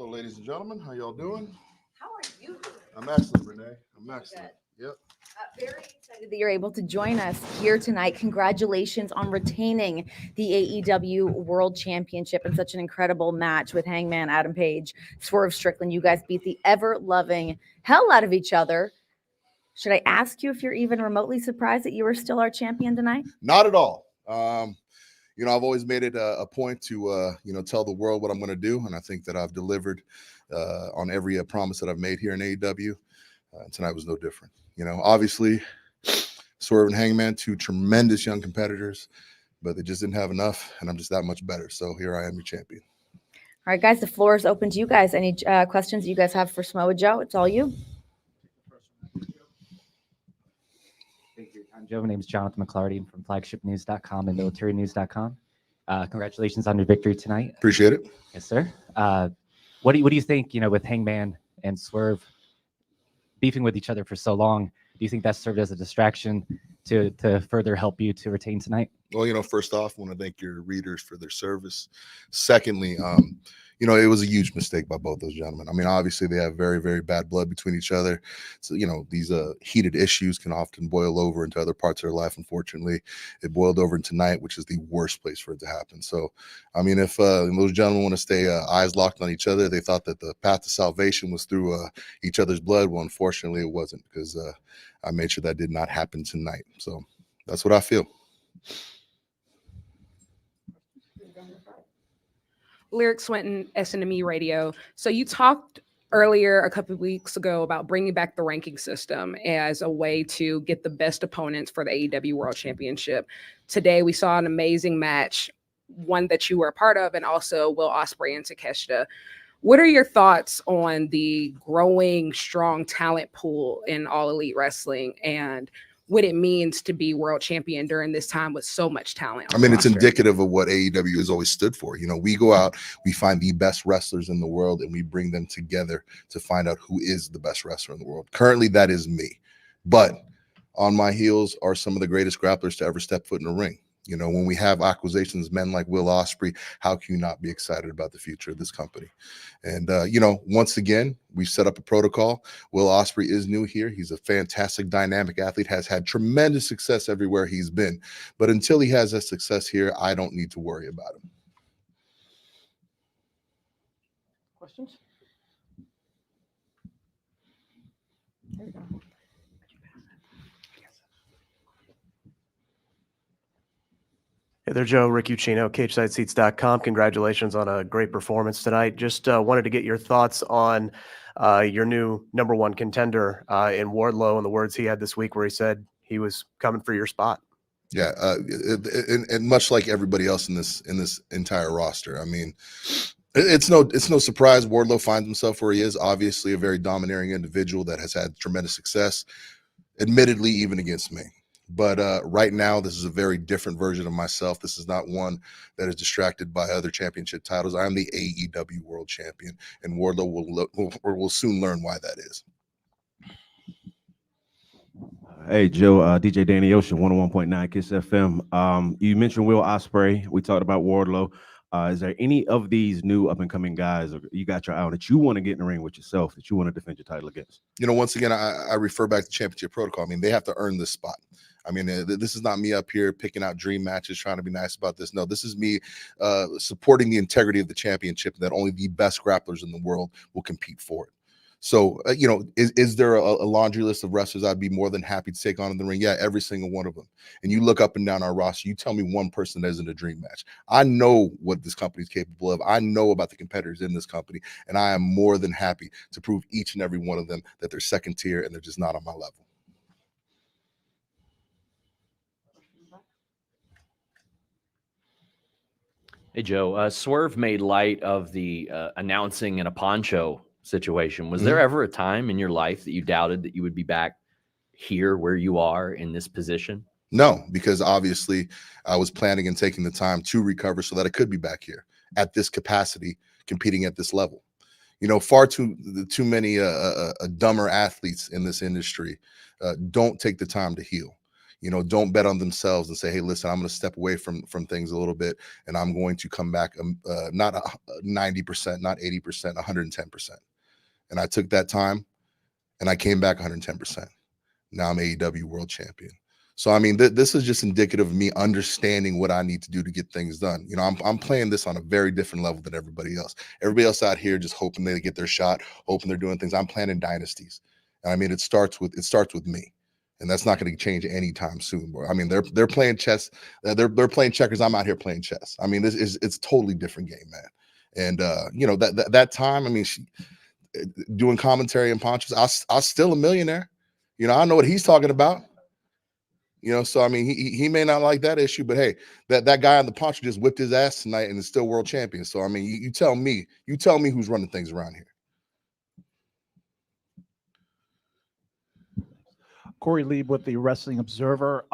Hello, ladies and gentlemen. How y'all doing? How are you doing? I'm excellent, Renee. I'm excellent. Yep. Very excited that you're able to join us here tonight. Congratulations on retaining the AEW World Championship in such an incredible match with Hangman Adam Page, Swerve Strickland. You guys beat the ever-loving hell out of each other. Should I ask you if you're even remotely surprised that you were still our champion tonight? Not at all. I've always made it a point to, tell the world what I'm going to do. And I think that I've delivered on every promise that I've made here in AEW. Tonight was no different. Obviously, Swerve and Hangman, two tremendous young competitors, but they just didn't have enough. And I'm just that much better. So here I am, your champion. All right, guys, the floor is open to you guys. Any questions you guys have for Samoa Joe? It's all you. Thank you. I'm Joe. My name is Jonathan McClarty from flagshipnews.com and militarynews.com. Congratulations on your victory tonight. Appreciate it. Yes, sir. What do you think, with Hangman and Swerve beefing with each other for so long? Do you think that served as a distraction to further help you to retain tonight? Well, first off, I want to thank your readers for their service. Secondly, it was a huge mistake by both those gentlemen. I mean, obviously they have very, very bad blood between each other. So, these heated issues can often boil over into other parts of their life. Unfortunately, it boiled over into tonight, which is the worst place for it to happen. So, I mean, if those gentlemen want to stay eyes locked on each other, they thought that the path to salvation was through each other's blood. Well, unfortunately, it wasn't, because I made sure that did not happen tonight. So that's what I feel. Lyric Swinton, SNME Radio. So you talked earlier a couple of weeks ago about bringing back the ranking system as a way to get the best opponents for the AEW World Championship. Today we saw an amazing match, one that you were a part of, and also Will Ospreay and Takeshita. What are your thoughts on the growing strong talent pool in All Elite Wrestling and what it means to be world champion during this time with so much talent? I mean, it's indicative of what AEW has always stood for. We go out, we find the best wrestlers in the world, and we bring them together to find out who is the best wrestler in the world. Currently, that is me. But on my heels are some of the greatest grapplers to ever step foot in a ring. When we have acquisitions, men like Will Ospreay, how can you not be excited about the future of this company? And, once again, we've set up a protocol. Will Ospreay is new here. He's a fantastic, dynamic athlete, has had tremendous success everywhere he's been. But until he has that success here, I don't need to worry about him. Questions? There we go. Hey there, Joe. Rick Ucchino, CageSideSeats.com. Congratulations on a great performance tonight. Just wanted to get your thoughts on your new number one contender in Wardlow and the words he had this week where he said he was coming for your spot. Yeah, and much like everybody else in this entire roster, I mean, it's no surprise Wardlow finds himself where he is. Obviously, a very domineering individual that has had tremendous success, admittedly, even against me. But right now, this is a very different version of myself. This is not one that is distracted by other championship titles. I am the AEW World Champion, and Wardlow will soon learn why that is. Hey, Joe, DJ Danny Ocean, 101.9 Kiss FM. You mentioned Will Ospreay. We talked about Wardlow. Is there any of these new up-and-coming guys you got your eye on that you want to get in the ring with yourself, that you want to defend your title against? Once again, I refer back to championship protocol. I mean, they have to earn this spot. I mean, this is not me up here picking out dream matches, trying to be nice about this. No, this is me supporting the integrity of the championship, that only the best grapplers in the world will compete for it. So, is there a laundry list of wrestlers I'd be more than happy to take on in the ring? Yeah, every single one of them. And you look up and down our roster, you tell me one person that isn't a dream match. I know what this company is capable of. I know about the competitors in this company, and I am more than happy to prove each and every one of them that they're second tier and they're just not on my level. Hey, Joe, Swerve made light of the announcing in a poncho situation. Was there ever a time in your life that you doubted that you would be back here where you are in this position? No, because obviously I was planning and taking the time to recover so that I could be back here at this capacity, competing at this level. Far too many dumber athletes in this industry don't take the time to heal. don't bet on themselves and say, hey, listen, I'm going to step away from things a little bit, and I'm going to come back not 90%, not 80%, 110%. And I took that time, and I came back 110%. Now I'm AEW World Champion. So, I mean, this is just indicative of me understanding what I need to do to get things done. I'm playing this on a very different level than everybody else. Everybody else out here just hoping they get their shot, hoping they're doing things. I'm planning dynasties. And I mean, it starts with me. And that's not going to change anytime soon. I mean, they're playing chess. They're playing checkers. I'm out here playing chess. I mean, it's a totally different game, man. And that time, I mean, doing commentary and ponchos, I was still a millionaire. I know what he's talking about. So I mean, he may not like that issue, but hey, that guy on the poncho just whipped his ass tonight and is still world champion. So I mean, you tell me who's running things around here. Corey Lieb with the Wrestling Observer.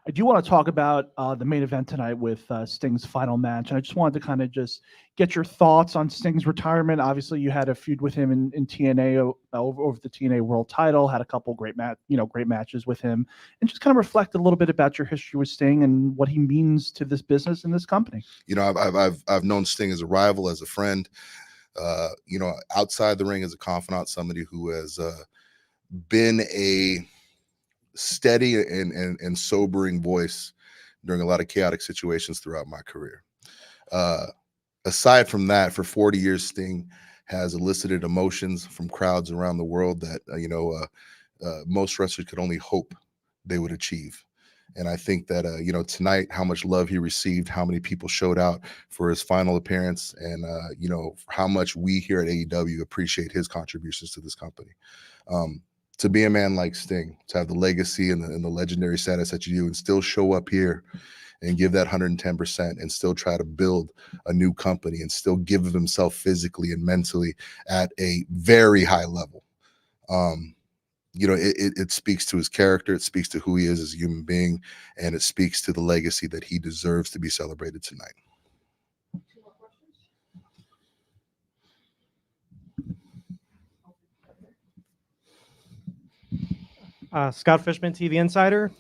I do want to talk about the main event tonight with Sting's final match. And I just wanted to kind of just get your thoughts on Sting's retirement. Obviously, you had a feud with him in TNA over the TNA World Title, had a couple great matches with him, and just kind of reflect a little bit about your history with Sting and what he means to this business and this company. I've known Sting as a rival, as a friend, outside the ring as a confidant, somebody who has been a steady and sobering voice during a lot of chaotic situations throughout my career. Aside from that, for 40 years, Sting has elicited emotions from crowds around the world that most wrestlers could only hope they would achieve. And I think that tonight, how much love he received, how many people showed out for his final appearance, and how much we here at AEW appreciate his contributions to this company. To be a man like Sting, to have the legacy and the legendary status that you do, and still show up here and give that 110% and still try to build a new company and still give of himself physically and mentally at a very high level. It speaks to his character, it speaks to who he is as a human being, and it speaks to the legacy that he deserves to be celebrated tonight. Scott Fishman, TV Insider.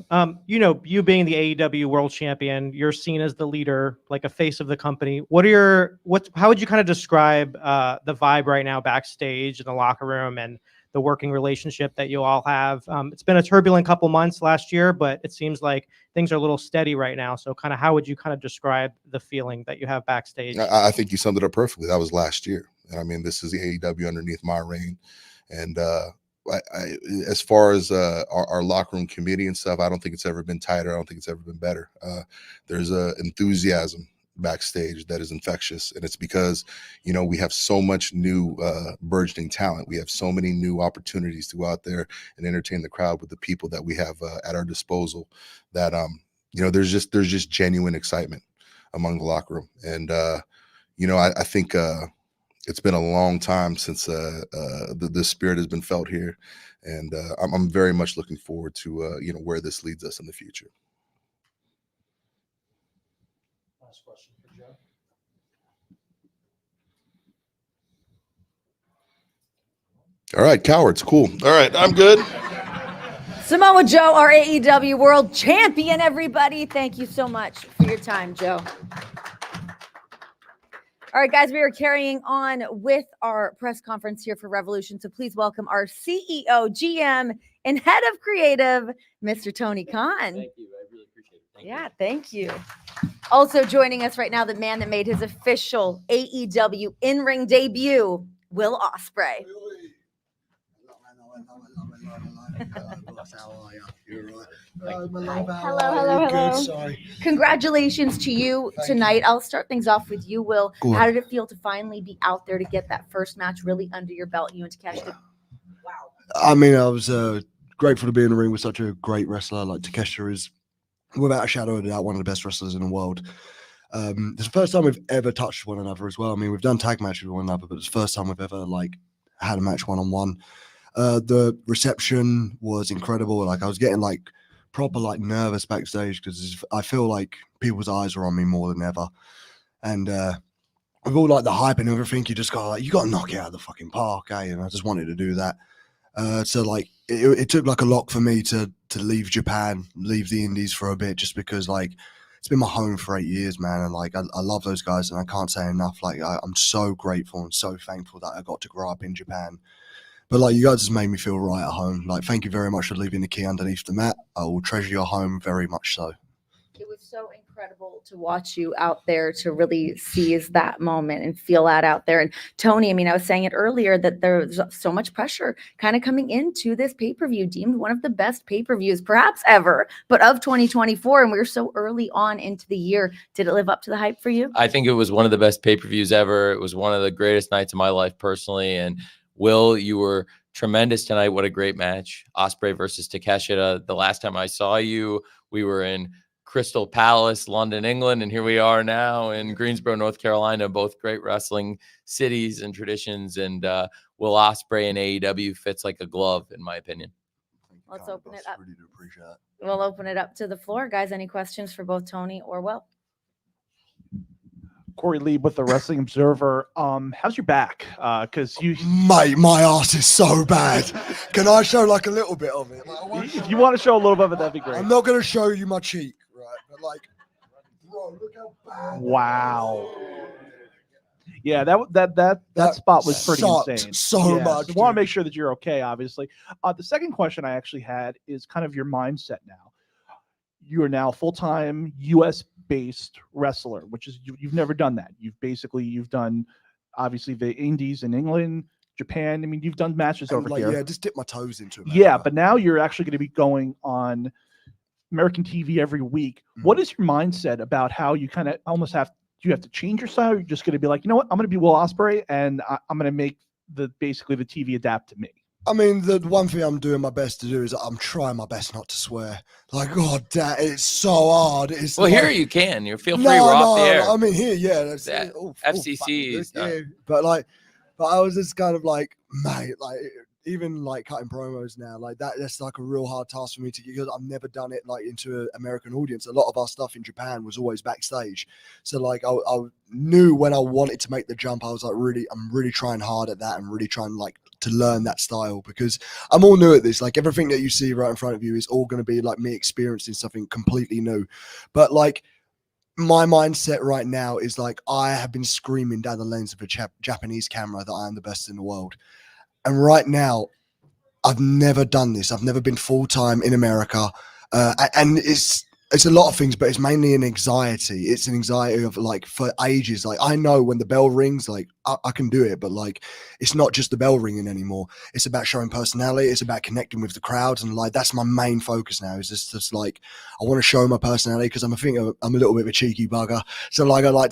You being the AEW World Champion, you're seen as the leader, like a face of the company. How would you kind of describe the vibe right now backstage in the locker room and the working relationship that you all have? It's been a turbulent couple months last year, but it seems like things are a little steady right now. So kind of how would you kind of describe the feeling that you have backstage? I think you summed it up perfectly. That was last year. And I mean, this is the AEW underneath my reign. And as far as our locker room community and stuff, I don't think it's ever been tighter. I don't think it's ever been better. There's a enthusiasm backstage that is infectious, and it's because we have so much new burgeoning talent. We have so many new opportunities to go out there and entertain the crowd with the people that we have at our disposal, that there's just genuine excitement among the locker room. And I think it's been a long time since the spirit has been felt here, and I'm very much looking forward to where this leads us in the future. Last question for Joe. All right, cowards, cool. All right, I'm good. Samoa Joe, our AEW World Champion, everybody. Thank you so much for your time, Joe. All right, guys, we are carrying on with our press conference here for Revolution. So please welcome our CEO, GM, and head of creative, Mr. Tony Khan. Thank you. I really appreciate it. Thank you. Also joining us right now, the man that made his official AEW in-ring debut, Will Ospreay. Hello. Sorry. Congratulations to you tonight. I'll start things off with you, Will. How did it feel to finally be out there to get that first match really under your belt? You and Takeshita. Wow. I mean, I was grateful to be in the ring with such a great wrestler. Like Takeshita is, without a shadow of a doubt, one of the best wrestlers in the world. It's the first time we've ever touched one another as well. I mean, we've done tag matches with one another, but it's the first time we've ever had a match one-on-one. The reception was incredible. Like I was getting proper nervous backstage because I feel like people's eyes are on me more than ever. And with all the hype and everything, you just got you got to knock it out of the fucking park, eh? And I just wanted to do that. So it took a lot for me to to leave Japan, leave the Indies for a bit, just because like it's been my home for 8 years, man, and like I love those guys, and I can't say enough. Like I'm so grateful and so thankful that I got to grow up in Japan. But like you guys just made me feel right at home. Like thank you very much for leaving the key underneath the mat. I will treasure your home very much so. It was so incredible to watch you out there, to really seize that moment and feel that out there. And Tony, I mean, I was saying it earlier that there's so much pressure kind of coming into this pay-per-view, deemed one of the best pay-per-views perhaps ever, but of 2024. And we were so early on into the year. Did it live up to the hype for you? I think it was one of the best pay-per-views ever. It was one of the greatest nights of my life personally. And Will, you were tremendous tonight. What a great match. Ospreay versus Takeshita. The last time I saw you, we were in Crystal Palace, London, England, and here we are now in Greensboro, North Carolina, both great wrestling cities and traditions. And Will Ospreay and AEW fits like a glove, in my opinion. Let's open it up. Really do appreciate it. We'll open it up to the floor. Guys, any questions for both Tony or Will? Corey Lee with the Wrestling Observer. How's your back? Because you, Mate, my ass is so bad. Can I show like a little bit of it? Like, if you want to show a little bit of it, that'd be great. I'm not going to show you my cheek, right? But like, bro, look how bad. Wow. Yeah, that spot was pretty sucked insane. so Yeah, much, So want to dude. make sure that you're okay, obviously. The second question I actually had is kind of your mindset now. You are now a full-time U.S.-based wrestler, which is you've never done that. You've done obviously the indies in England, Japan. I mean, you've done matches And over like, here. yeah, just dip my toes into it. Yeah, but now you're actually going to be going on American TV every week. What is your mindset about how you kind of almost have? Do you have to change your style? Or you're just going to be like, you know what? I'm going to be Will Ospreay, and I'm going to make basically the TV adapt to me. I mean, the one thing I'm doing my best to do is I'm trying my best not to swear. Like, God, damn, it's so hard. It's Well, like, here you can. You feel free. We're off the air. I mean, here, yeah. That's, That FCC is yeah. done. But I was just kind of like, mate, like, even like cutting promos now, like that's like a real hard task for me to get, because I've never done it like into an American audience. A lot of our stuff in Japan was always backstage. So like I knew when I wanted to make the jump, I was like, I'm really trying hard at that and really trying like to learn that style, because I'm all new at this. Like everything that you see right in front of you is all going to be like me experiencing something completely new. But like my mindset right now is like, I have been screaming down the lens of a Japanese camera that I am the best in the world. And right now, I've never done this. I've never been full-time in America. And it's a lot of things, but it's mainly an anxiety. It's an anxiety of like for ages. Like I know when the bell rings, like I can do it, but like it's not just the bell ringing anymore. It's about showing personality. It's about connecting with the crowds, and like that's my main focus now. Is just like I want to show my personality, because I'm a little bit of a cheeky bugger. So like I like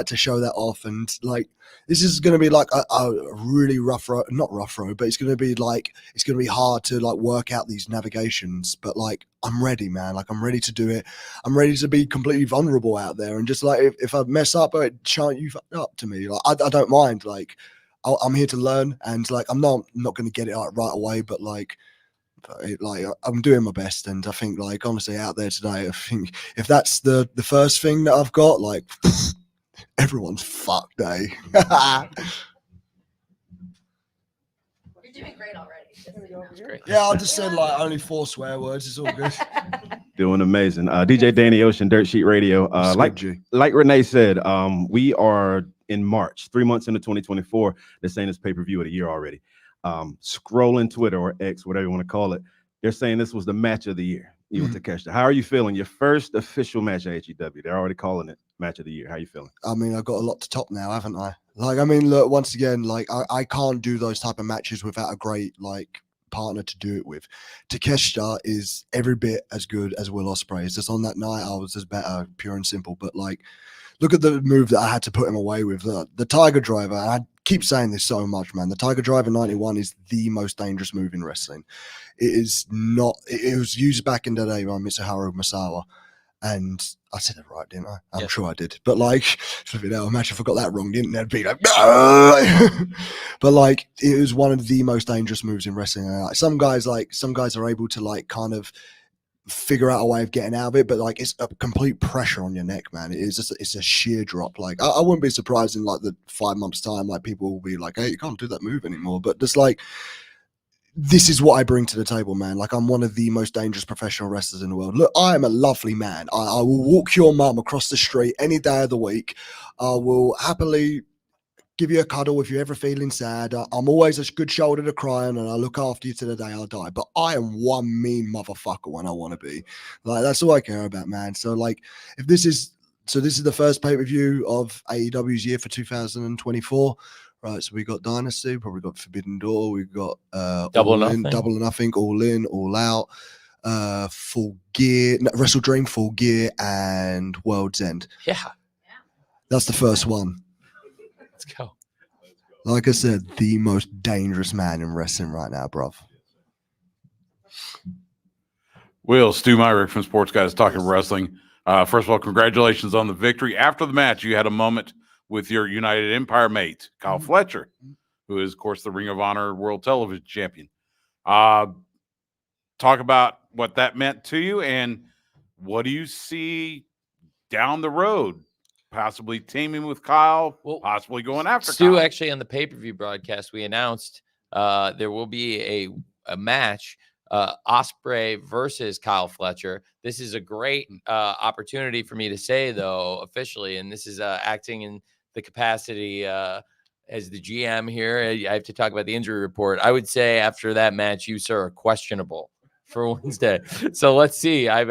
to show that off, and like this is going to be like a really rough road, not rough road, but it's going to be hard to like work out these navigations. But like I'm ready, man. Like I'm ready to do it. I'm ready to be completely vulnerable out there, and just like if I mess up, chant you up to me. Like I don't mind. Like I'm here to learn, and like I'm not going to get it right away, but like I'm doing my best. And I think like honestly out there today, I think if that's the first thing that I've got, like everyone's fucked, eh? You're doing great already. Yeah, I just said like only 4 swear words. It's all good. Doing amazing. DJ Danny Ocean, Dirt Sheet Radio. Like Renee said, we are in March, 3 months into 2024. They're saying it's pay-per-view of the year already. Scrolling Twitter or X, whatever you want to call it, they're saying this was the match of the year. You and Takeshita. How are you feeling? Your first official match at AEW. They're already calling it match of the year. How are you feeling? I mean, I've got a lot to top now, haven't I? Like, I mean, look, once again, like I can't do those type of matches without a great like partner to do it with. Takeshita is every bit as good as Will Ospreay. It's just on that night I was just better, pure and simple. But like, look at the move that I had to put him away with. The Tiger Driver. I keep saying this so much, man. The Tiger Driver 91 is the most dangerous move in wrestling. It is not. It was used back in the day by Mitsuharu Misawa. And I said it right, didn't I? I'm sure I did. But like, imagine if I got that wrong, didn't it? Be like, no! But like, it was one of the most dangerous moves in wrestling. And like, some guys are able to like kind of figure out a way of getting out of it, but like it's a complete pressure on your neck, man. It's a sheer drop. Like I wouldn't be surprised in like the 5 months time, like people will be like, hey, you can't do that move anymore. But just like, this is what I bring to the table, man. Like, I'm one of the most dangerous professional wrestlers in the world. Look, I am a lovely man. I will walk your mum across the street any day of the week. I will happily give you a cuddle if you're ever feeling sad. I'm always a good shoulder to cry on, and I look after you to the day I die. But I am one mean motherfucker when I want to be. Like, that's all I care about, man. So, like, this is the first pay-per-view of AEW's year for 2024. Right, so we got Dynasty, probably got Forbidden Door, we've got Double or All In, Nothing. Double or Nothing, All In, All Out, Full Gear, Wrestle Dream, Full Gear, and World's End. Yeah. That's the first one. Let's go. Like I said, the most dangerous man in wrestling right now, bruv. Will, Stu Myrick from Sports Guys Talking Wrestling. First of all, congratulations on the victory. After the match, you had a moment with your United Empire mate, Kyle Fletcher, who is, of course, the Ring of Honor World Television Champion. Talk about what that meant to you, and what do you see down the road? Possibly teaming with Kyle, possibly going after Stu, Kyle. actually, on the pay-per-view broadcast, we announced there will be a match, Osprey versus Kyle Fletcher. This is a great opportunity for me to say, though, officially, and this is acting in the capacity as the GM here. I have to talk about the injury report. I would say after that match, you, sir, are questionable for Wednesday. So let's see. I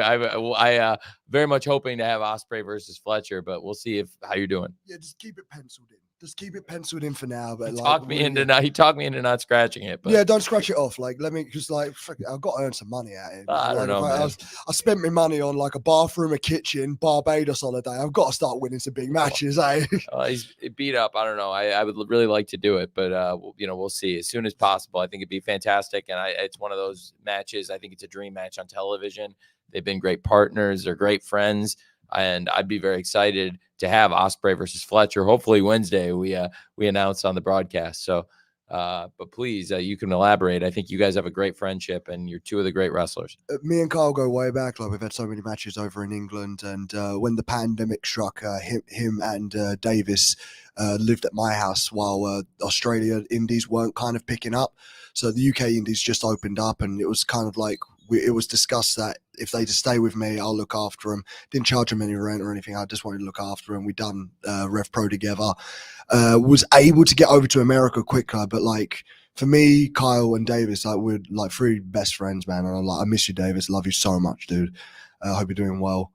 very much hoping to have Osprey versus Fletcher, but we'll see how you're doing. Yeah, just keep it penciled in. Just keep it penciled in for now. But He talked me into not scratching it. But yeah, don't scratch it off. Like, let me, because like, I've got to earn some money out of it. I don't know, man. I spent my money on like a bathroom, a kitchen, Barbados holiday. I've got to start winning some big matches, eh? He's beat up. I don't know. I would really like to do it, but we'll see as soon as possible. I think it'd be fantastic, and it's one of those matches. I think it's a dream match on television. They've been great partners. They're great friends, and I'd be very excited to have Osprey versus Fletcher. Hopefully Wednesday we announce on the broadcast. So, but please, you can elaborate. I think you guys have a great friendship, and you're two of the great wrestlers. Me and Kyle go way back. Like, we've had so many matches over in England, and when the pandemic struck, him and Davis lived at my house while Australia indies weren't kind of picking up. So the UK indies just opened up, and it was kind of like it was discussed that if they just stay with me, I'll look after them. Didn't charge them any rent or anything. I just wanted to look after them. We done Rev Pro together. Was able to get over to America quicker, but like for me, Kyle and Davis, like we're like three best friends, man. And I'm like, I miss you, Davis. Love you so much, dude. I hope you're doing well.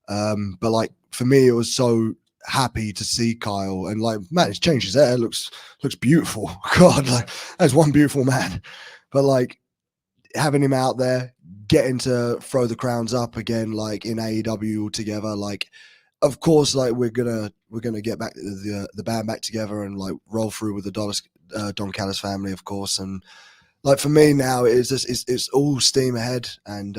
But like for me, it was so happy to see Kyle, and like, man, it's changed his hair. Looks beautiful. God, like that's one beautiful man. But like having him out there, getting to throw the crowns up again, like in AEW together, like of course, like we're gonna get back the band back together and like roll through with the Don Callis family, of course. And like for me now, it's all steam ahead. And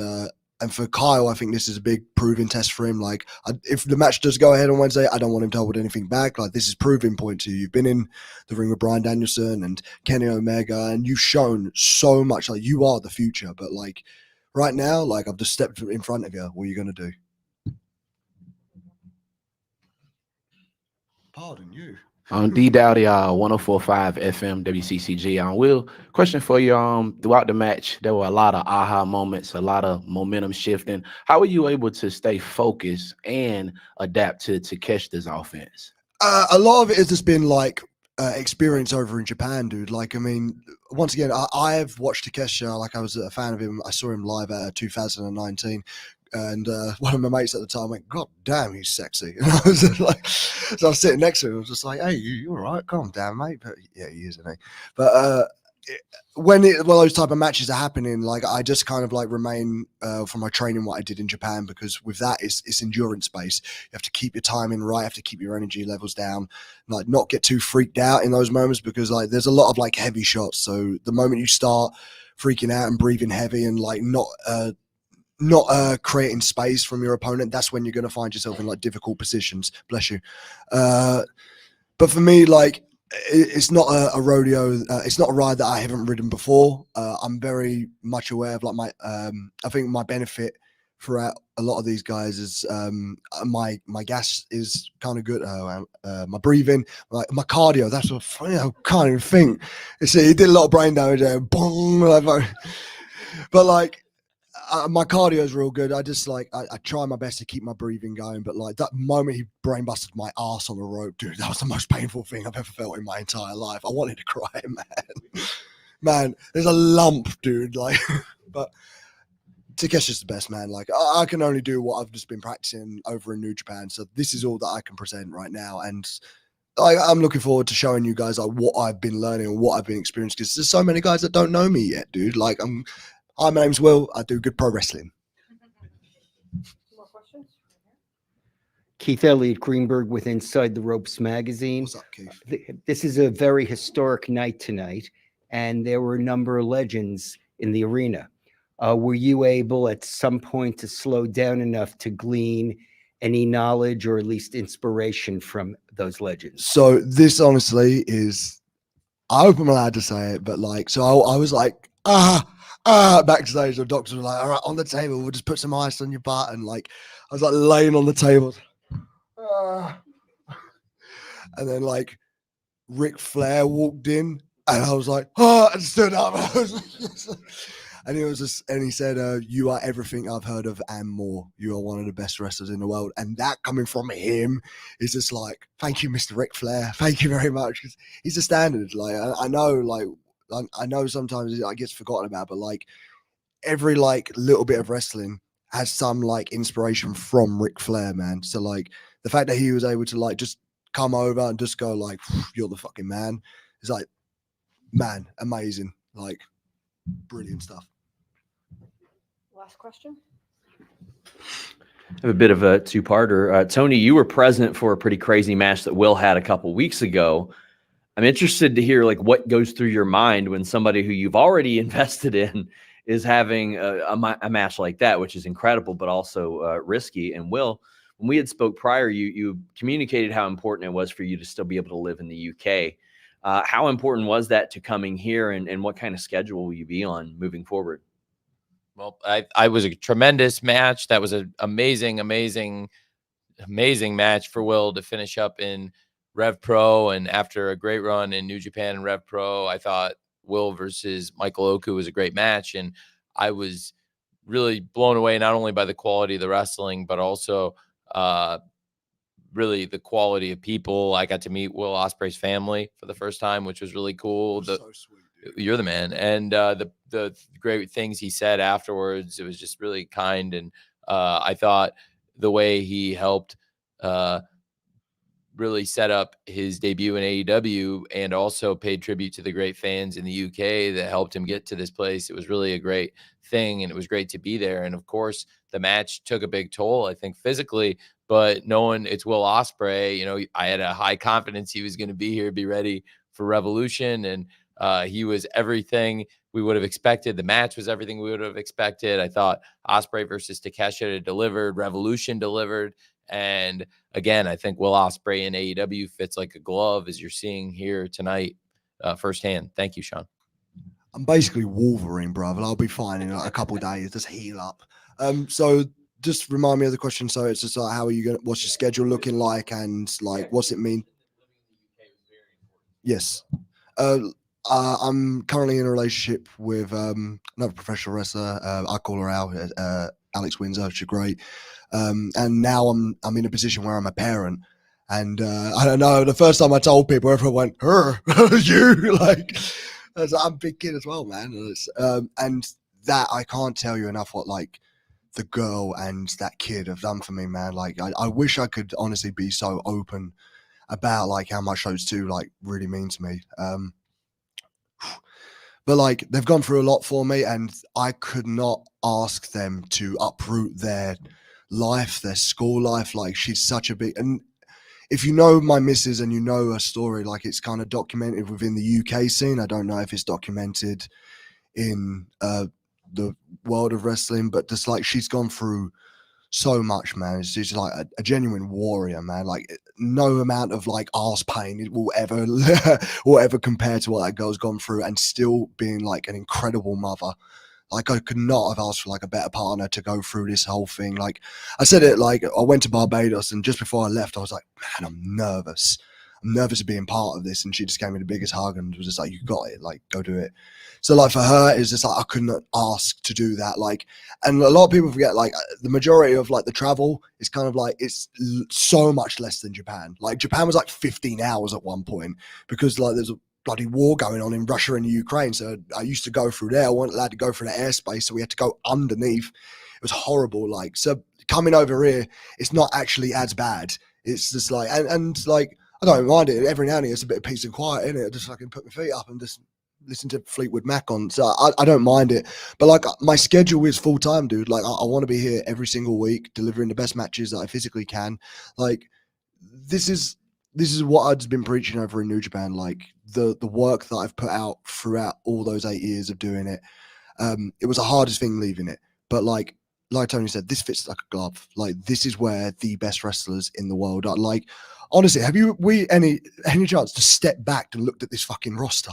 for Kyle, I think this is a big proving test for him. Like, if the match does go ahead on Wednesday, I don't want him to hold anything back. Like, this is proving point to you. You've been in the ring with Bryan Danielson and Kenny Omega, and you've shown so much. Like, you are the future. But like right now, like I've just stepped in front of you. What are you gonna do? Pardon you. D Dowdy, 104.5 FM WCCG. Will, question for you. Throughout the match, there were a lot of aha moments, a lot of momentum shifting. How were you able to stay focused and adapt to Takeshita's offense? A lot of it has just been like experience over in Japan, dude. Like, I mean, once again, I have watched Takeshita. Like, I was a fan of him. I saw him live at 2019. And one of my mates at the time went, God damn, he's sexy. And I was just like, so I was sitting next to him. I was just like, hey, you all right? Calm down, mate. But yeah, he is, isn't he? But when those type of matches are happening, like I just kind of like remain from my training what I did in Japan, because with that it's endurance based. You have to keep your timing right, you have to keep your energy levels down, like not get too freaked out in those moments, because like there's a lot of like heavy shots. So the moment you start freaking out and breathing heavy and like not creating space from your opponent, that's when you're going to find yourself in like difficult positions. Bless you. But for me, like it's not a rodeo. It's not a ride that I haven't ridden before. I'm very much aware of like my, I think my benefit throughout a lot of these guys is my gas is kind of good. My breathing, my cardio. That's what funny. I can't even think. See, he did a lot of brain damage there. Boom, but like. My cardio is real good. I just I try my best to keep my breathing going. But like that moment he brain busted my ass on the rope, dude, that was the most painful thing I've ever felt in my entire life. I wanted to cry, man. There's a lump, dude. Like, but Takeshi's the best, man. Like I can only do what I've just been practicing over in New Japan. So this is all that I can present right now. And I'm looking forward to showing you guys like what I've been learning and what I've been experiencing, because there's so many guys that don't know me yet, dude. Like Hi, my name's Will. I do good pro wrestling. More questions? Keith Elliott Greenberg with Inside the Ropes magazine. What's up, Keith? This is a very historic night tonight, and there were a number of legends in the arena. Were you able at some point to slow down enough to glean any knowledge or at least inspiration from those legends? So this honestly is, I hope I'm allowed to say it, but like, so I was like, backstage, the doctors were like, all right, on the table, we'll just put some ice on your butt. And like, I was like laying on the table. And then like Ric Flair walked in and I was like, and stood up. And he said, you are everything I've heard of and more. You are one of the best wrestlers in the world. And that coming from him is just like, thank you, Mr. Ric Flair. Thank you very much. 'Cause he's a standard. Like, I know sometimes it gets forgotten about, but like every like little bit of wrestling has some like inspiration from Ric Flair, man. So like the fact that he was able to like just come over and just go like, you're the fucking man, is like, man, amazing. Like brilliant stuff. Last question. I have a bit of a two-parter. Tony, you were present for a pretty crazy match that Will had a couple weeks ago. I'm interested to hear like what goes through your mind when somebody who you've already invested in is having a match like that, which is incredible, but also risky. And Will, when we had spoke prior, you communicated how important it was for you to still be able to live in the UK. How important was that to coming here, and what kind of schedule will you be on moving forward? Well, I was a tremendous match. That was an amazing match for Will to finish up in Rev Pro. And after a great run in New Japan and Rev Pro, I thought Will versus Michael Oku was a great match. And I was really blown away, not only by the quality of the wrestling, but also really the quality of people. I got to meet Will Ospreay's family for the first time, which was really cool. So sweet, dude. You're the man. And the great things he said afterwards, it was just really kind. And I thought the way he helped really set up his debut in AEW and also paid tribute to the great fans in the UK that helped him get to this place. It was really a great thing, and it was great to be there. And of course, the match took a big toll, I think, physically, but knowing it's Will Ospreay, you know, I had a high confidence he was going to be here, be ready for Revolution. And he was everything we would have expected. The match was everything we would have expected. I thought Ospreay versus Takeshita delivered, Revolution delivered. And again, I think Will Ospreay in AEW fits like a glove, as you're seeing here tonight firsthand. Thank you, Sean. I'm basically Wolverine, brother. I'll be fine in like a couple of days. Just heal up. So just remind me of the question. So it's just like, how are you going to, what's your schedule looking like? And like, what's it mean? Yes. I'm currently in a relationship with another professional wrestler. I call her Al, Alex Windsor. She's great. And now I'm in a position where I'm a parent. And I don't know, the first time I told people, everyone went, her, you, like, I'm a big kid as well, man. And that, I can't tell you enough what, like, the girl and that kid have done for me, man. Like, I wish I could honestly be so open about, like, how much those two, like, really mean to me. But, like, they've gone through a lot for me, and I could not ask them to uproot their life, their school life. Like, she's such a big, and if you know my missus and you know her story, like, it's kind of documented within the UK scene. I don't know if it's documented in the world of wrestling, but just like, she's gone through so much, man. She's like a genuine warrior, man. Like, no amount of like arse pain will ever compare to what that girl's gone through, and still being like an incredible mother. Like I could not have asked for like a better partner to go through this whole thing. Like I said it, like I went to Barbados and just before I left, I was like, man, I'm nervous. I'm nervous of being part of this. And she just gave me the biggest hug and was just like, you got it, like go do it. So like for her, it's just like, I couldn't ask to do that. Like, and a lot of people forget, like the majority of like the travel is kind of like, it's so much less than Japan. Like Japan was like 15 hours at one point because like there's a bloody war going on in Russia and Ukraine. So I used to go through there. I wasn't allowed to go through the airspace. So we had to go underneath. It was horrible. Like, so coming over here, it's not actually as bad. It's just like, and like, I don't mind it. Every now and then it's a bit of peace and quiet in it. Just fucking put my feet up and just listen to Fleetwood Mac on. So I don't mind it. But like my schedule is full time, dude. Like I want to be here every single week, delivering the best matches that I physically can. Like this is what I've been preaching over in New Japan. Like the work that I've put out throughout all those 8 years of doing it. It was the hardest thing leaving it. But like Tony said, this fits like a glove. Like this is where the best wrestlers in the world are. Like honestly, have you any chance to step back and looked at this fucking roster?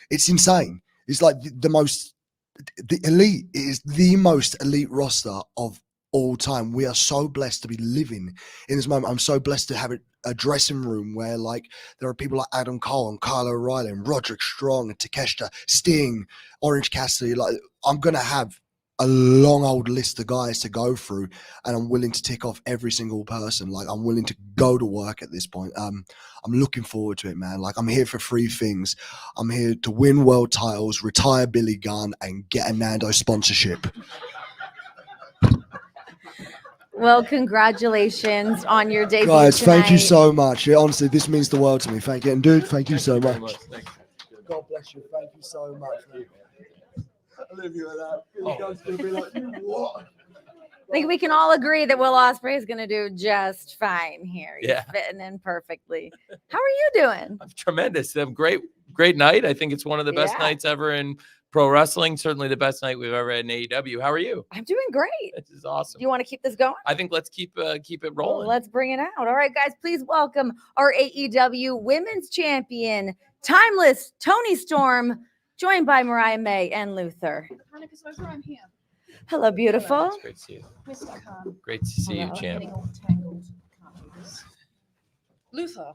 It's insane. It's like the elite. It is the most elite roster of all time. We are so blessed to be living in this moment. I'm so blessed to have a dressing room where like there are people like Adam Cole and Kyle O'Reilly and Roderick Strong and Takeshita, Sting, Orange Cassidy. Like I'm gonna have a long old list of guys to go through, and I'm willing to tick off every single person. Like I'm willing to go to work at this point. I'm looking forward to it, man. Like I'm here for 3 things. I'm here to win world titles, retire Billy Gunn, and get a Nando sponsorship. Well, congratulations on your debut Guys, thank you tonight. so much. Yeah, honestly, this means the world to me. Thank you. And dude, thank you so much. God bless you. Thank you so much, man. I live you with that. Billy Gunn's gonna be like, you what? I think we can all agree that Will Ospreay is going to do just fine here. He's Yeah. fitting in perfectly. How are you doing? Tremendous. Great night. I think it's one of the best Yeah. nights ever in pro wrestling. Certainly the best night we've ever had in AEW. How are you? I'm doing great. This is awesome. Do you want to keep this going? I think let's keep it Well, rolling. let's bring it out. All right, guys, please welcome our AEW Women's Champion, Timeless Tony Storm, joined by Mariah May and Luther. I'm here. Hello, beautiful. It's great to see you. Mr. Khan. Great to see you, Hello. champ. Getting all tangled. Can't do this. Luther.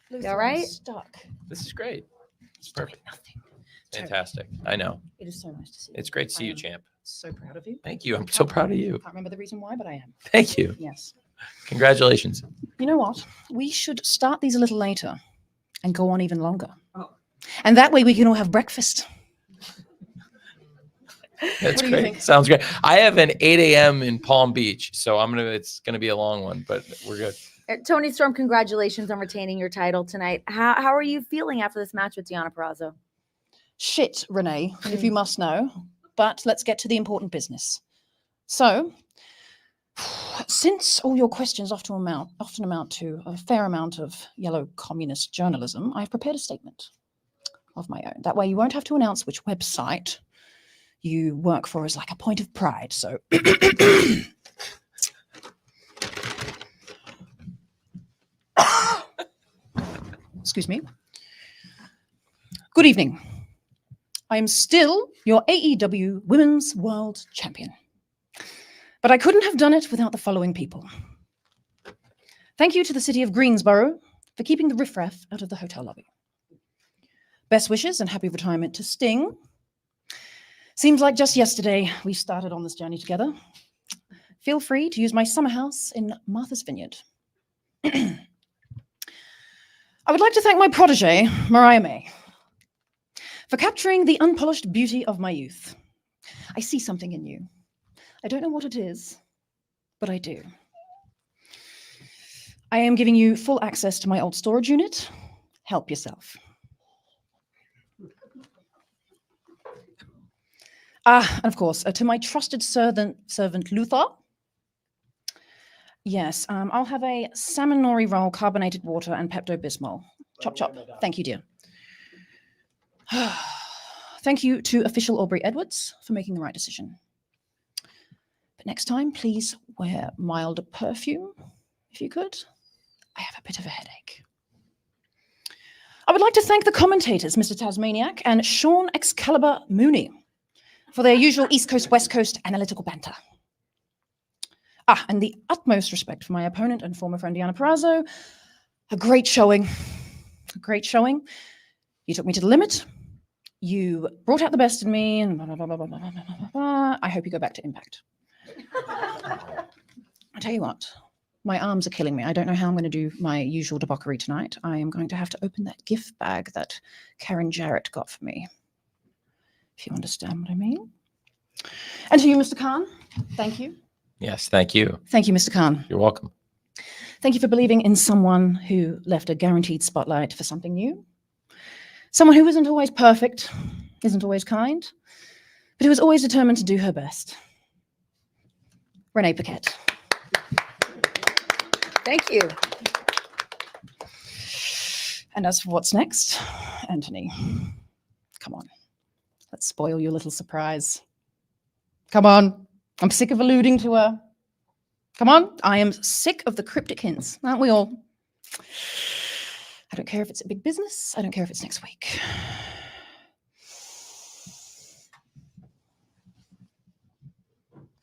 Luther, all I'm right? stuck. This is great. It's Doing perfect. nothing. Fantastic. I know. It is so nice to see you. It's great to see I you, am champ. So proud of you. Thank you. I'm so proud of you. Can't remember the reason why, but I am. Thank you. Yes. Congratulations. You know what? We should start these a little later and go on even longer. Oh. And that way we can all have breakfast. That's What do you great. think? Sounds great. I have an 8 a.m. in Palm Beach, so it's gonna be a long one, but we're good. Tony Storm, congratulations on retaining your title tonight. How are you feeling after this match with Deonna Purrazzo? Shit, Renee, if you must know. But let's get to the important business. So, since all your questions often amount to a fair amount of yellow communist journalism, I've prepared a statement of my own. That way you won't have to announce which website you work for as like a point of pride. So excuse me. Good evening. I am still your AEW Women's World Champion. But I couldn't have done it without the following people. Thank you to the city of Greensboro for keeping the riffraff out of the hotel lobby. Best wishes and happy retirement to Sting. Seems like just yesterday we started on this journey together. Feel free to use my summer house in Martha's Vineyard. I would like to thank my protege, Mariah May, for capturing the unpolished beauty of my youth. I see something in you. I don't know what it is, but I do. I am giving you full access to my old storage unit. Help yourself. And of course, to my trusted servant Luther. Yes, I'll have a salmon nori roll, carbonated water, and Pepto-Bismol. Chop, chop. Thank you, dear. Thank you to official Aubrey Edwards for making the right decision. But next time, please wear milder perfume, if you could. I have a bit of a headache. I would like to thank the commentators, Mr. Tasmaniac and Sean Excalibur Mooney, for their usual East Coast, West Coast analytical banter. And the utmost respect for my opponent and former friend Deanna Purrazzo. A great showing. A great showing. You took me to the limit. You brought out the best in me, and blah, blah, blah, blah, blah, blah, blah, blah, blah. I hope you go back to Impact. I tell you what, my arms are killing me. I don't know how I'm going to do my usual debauchery tonight. I am going to have to open that gift bag that Karen Jarrett got for me, if you understand what I mean. And to you, Mr. Khan, thank you. Yes, thank you. Thank you, Mr. Khan. You're welcome. Thank you for believing in someone who left a guaranteed spotlight for something new. Someone who isn't always perfect, isn't always kind, but who is always determined to do her best. Renee Paquette. Thank you. And as for what's next, Anthony, come on. Let's spoil your little surprise. Come on. I'm sick of alluding to her. Come on. I am sick of the cryptic hints, aren't we all? I don't care if it's a big business. I don't care if it's next week.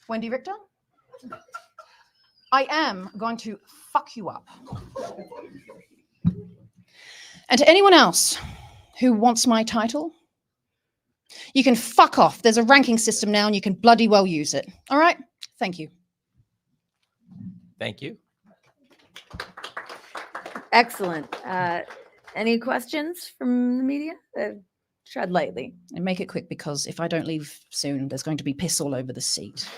Wendy Richter, I am going to fuck you up. And to anyone else who wants my title, you can fuck off. There's a ranking system now and you can bloody well use it. All right? Thank you. Thank you. Excellent. Any questions from the media? Tread lightly. And make it quick because if I don't leave soon, there's going to be piss all over the seat.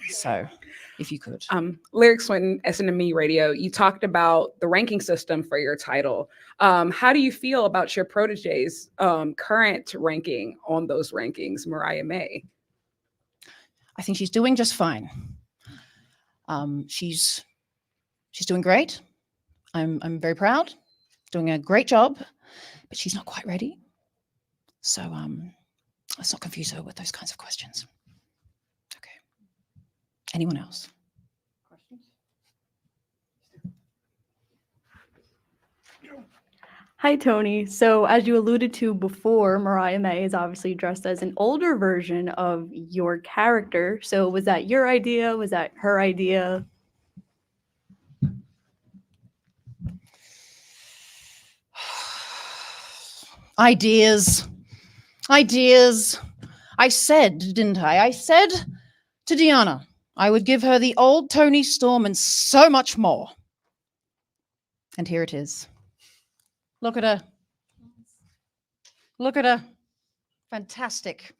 So if you could. Lyric Swinton, SNME Radio, you talked about the ranking system for your title. How do you feel about your protege's current ranking on those rankings, Mariah May? I think she's doing just fine. She's doing great. I'm very proud, doing a great job, but she's not quite ready. So let's not confuse her with those kinds of questions. Okay. Anyone else? Hi, Tony. So as you alluded to before, Mariah May is obviously dressed as an older version of your character. So was that your idea? Was that her idea? Ideas. I said, didn't I? I said to Deanna, I would give her the old Tony Storm and so much more. And here it is. Look at her. Look at her. Fantastic.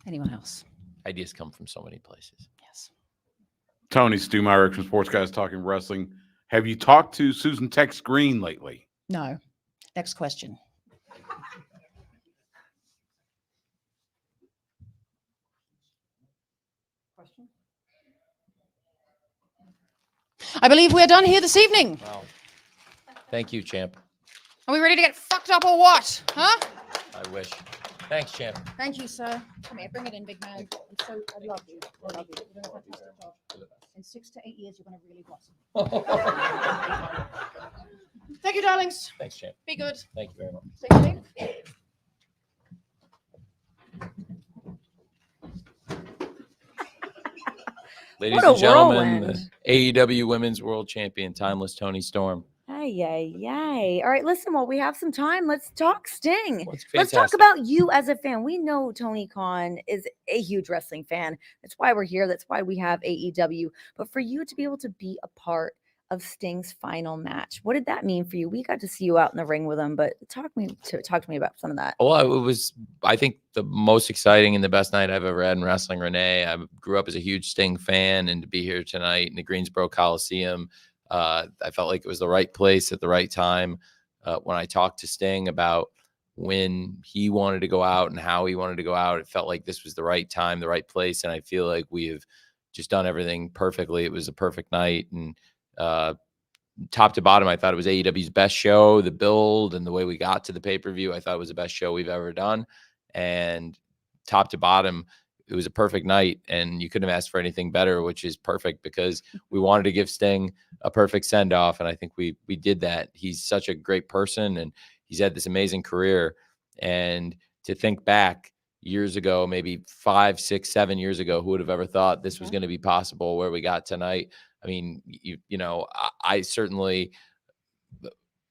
Anyone else? Ideas come from so many places. Yes. Tony, Stu Myrick from Sports Guys Talking Wrestling. Have you talked to Susan Tex Green lately? No. Next question. I believe we're done here this evening. Wow. Thank you, champ. Are we ready to get fucked up or what? Huh? I wish. Thanks, champ. Thank you, sir. Come here, bring it in, big man. I love you. I love you. You're doing a fantastic job. In 6 to 8 years, you're going to really blossom. Thank you, darlings. Thanks, champ. Be good. Thank you very much. Stay safe. Ladies What a and gentlemen, whirlwind. the AEW Women's World Champion, Timeless Tony Storm. Yay. All right, listen, while we have some time, let's talk Sting. Well, it's Let's talk fantastic. about you as a fan. We know Tony Khan is a huge wrestling fan. That's why we're here. That's why we have AEW. But for you to be able to be a part of Sting's final match, what did that mean for you? We got to see you out in the ring with him, but talk to me about some of that. Well, it was, I think, the most exciting and the best night I've ever had in wrestling, Renee. I grew up as a huge Sting fan, and to be here tonight in the Greensboro Coliseum, I felt like it was the right place at the right time. When I talked to Sting about when he wanted to go out and how he wanted to go out, it felt like this was the right time, the right place, and I feel like we have just done everything perfectly. It was a perfect night, and top to bottom, I thought it was AEW's best show. The build and the way we got to the pay-per-view, I thought it was the best show we've ever done. And top to bottom, it was a perfect night, and you couldn't have asked for anything better, which is perfect because we wanted to give Sting a perfect send-off, and I think we did that. He's such a great person, and he's had this amazing career. And to think back, years ago, maybe 5, 6, 7 years ago, who would have ever thought this was going to be possible where we got tonight? I mean, I certainly,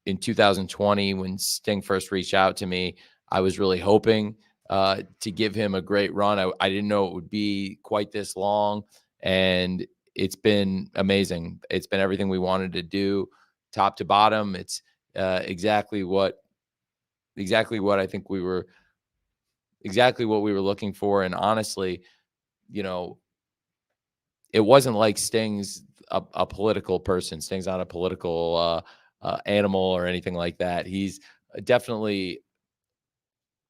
in 2020, when Sting first reached out to me, I was really hoping to give him a great run. I didn't know it would be quite this long, and it's been amazing. It's been everything we wanted to do, top to bottom. It's exactly what I think we were looking for. And honestly, it wasn't like Sting's a political person. Sting's not a political animal or anything like that. He's definitely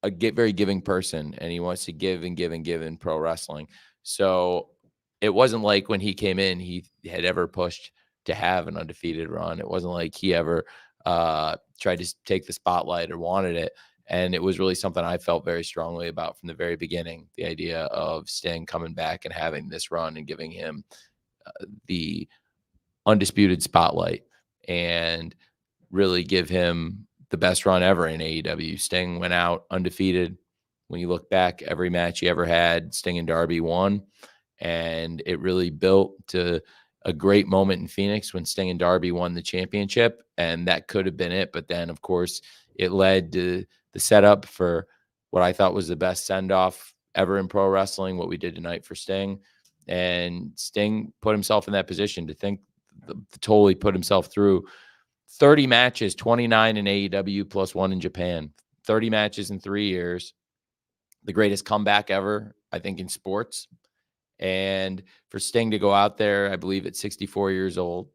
a very giving person, and he wants to give and give and give in pro wrestling. So it wasn't like when he came in, he had ever pushed to have an undefeated run. It wasn't like he ever tried to take the spotlight or wanted it. And it was really something I felt very strongly about from the very beginning, the idea of Sting coming back and having this run and giving him the undisputed spotlight and really give him the best run ever in AEW. Sting went out undefeated. When you look back, every match he ever had, Sting and Darby won. And it really built to a great moment in Phoenix when Sting and Darby won the championship. And that could have been it. But then, of course, it led to the setup for what I thought was the best send-off ever in pro wrestling, what we did tonight for Sting. And Sting put himself in that position to totally put himself through 30 matches, 29 in AEW plus 1 in Japan, 30 matches in 3 years, the greatest comeback ever, I think, in sports. And for Sting to go out there, I believe at 64 years old,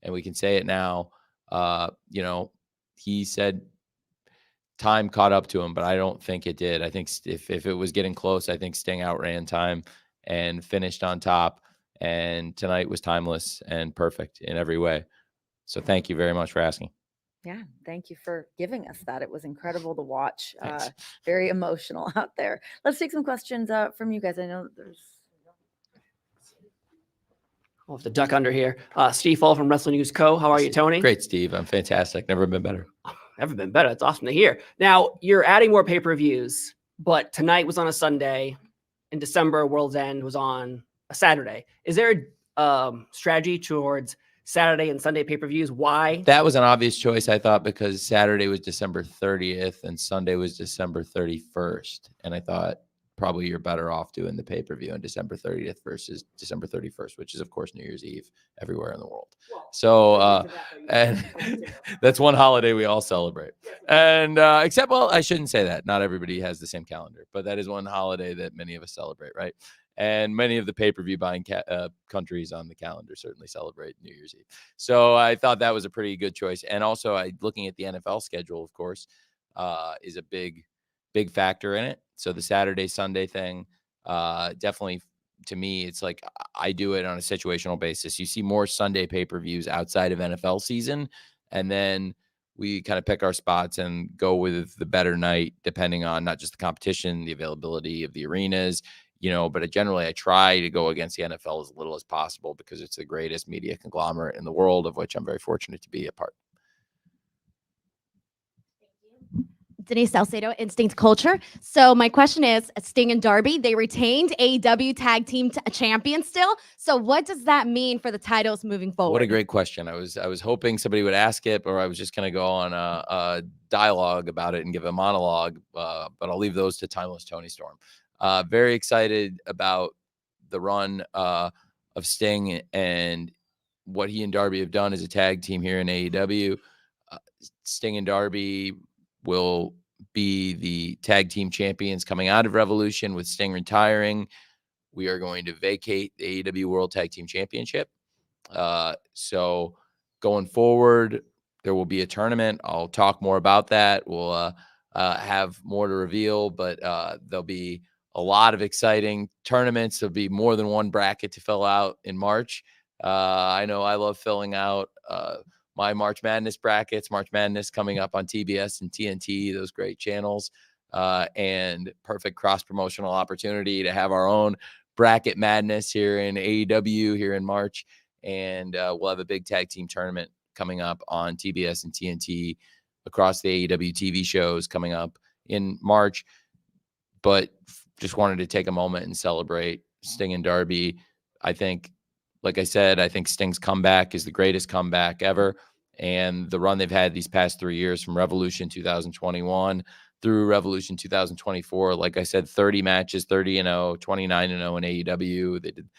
and we can say it now, he said time caught up to him, but I don't think it did. I think if it was getting close, I think Sting outran time and finished on top. And tonight was timeless and perfect in every way. So thank you very much for asking. Yeah, thank you for giving us that. It was incredible to watch. Very emotional out there. Let's take some questions from you guys. I know there's... We'll have to duck under here. Steve Fall from Wrestling News Co. How are you, Tony? Great, Steve. I'm fantastic. Never been better. Never been better. That's awesome to hear. Now, you're adding more pay-per-views, but tonight was on a Sunday. In December, World's End was on a Saturday. Is there a strategy towards Saturday and Sunday pay-per-views? Why? That was an obvious choice, I thought, because Saturday was December 30th and Sunday was December 31st. And I thought probably you're better off doing the pay-per-view on December 30th versus December 31st, which is, of course, New Year's Eve everywhere in the world. So, and that's one holiday we all celebrate. And except, well, I shouldn't say that. Not everybody has the same calendar, but that is one holiday that many of us celebrate, right? And many of the pay-per-view buying countries on the calendar certainly celebrate New Year's Eve. So I thought that was a pretty good choice. And also, looking at the NFL schedule, of course, is a big factor in it. So the Saturday, Sunday thing, definitely, to me, it's like I do it on a situational basis. You see more Sunday pay-per-views outside of NFL season, and then we kind of pick our spots and go with the better night, depending on not just the competition, the availability of the arenas, but generally I try to go against the NFL as little as possible because it's the greatest media conglomerate in the world, of which I'm very fortunate to be a part. Denise Salcedo, Instinct Culture. So my question is, Sting and Darby, they retained AEW Tag Team Champions still. So what does that mean for the titles moving forward? What a great question. I was hoping somebody would ask it, or I was just going to go on a dialogue about it and give a monologue, but I'll leave those to Timeless Tony Storm. Very excited about the run of Sting and what he and Darby have done as a tag team here in AEW. Sting and Darby will be the tag team champions coming out of Revolution. With Sting retiring, we are going to vacate the AEW World Tag Team Championship. So going forward, there will be a tournament. I'll talk more about that. We'll have more to reveal, but there'll be a lot of exciting tournaments. There'll be more than one bracket to fill out in March. I know I love filling out my March Madness brackets. March Madness coming up on TBS and TNT, those great channels, and perfect cross-promotional opportunity to have our own bracket madness here in AEW here in March. And we'll have a big tag team tournament coming up on TBS and TNT across the AEW TV shows coming up in March. But just wanted to take a moment and celebrate Sting and Darby. I think, like I said, I think Sting's comeback is the greatest comeback ever. And the run they've had these past 3 years from Revolution 2021 through Revolution 2024, like I said, 30 matches, 30-0, 29-0 in AEW. They did,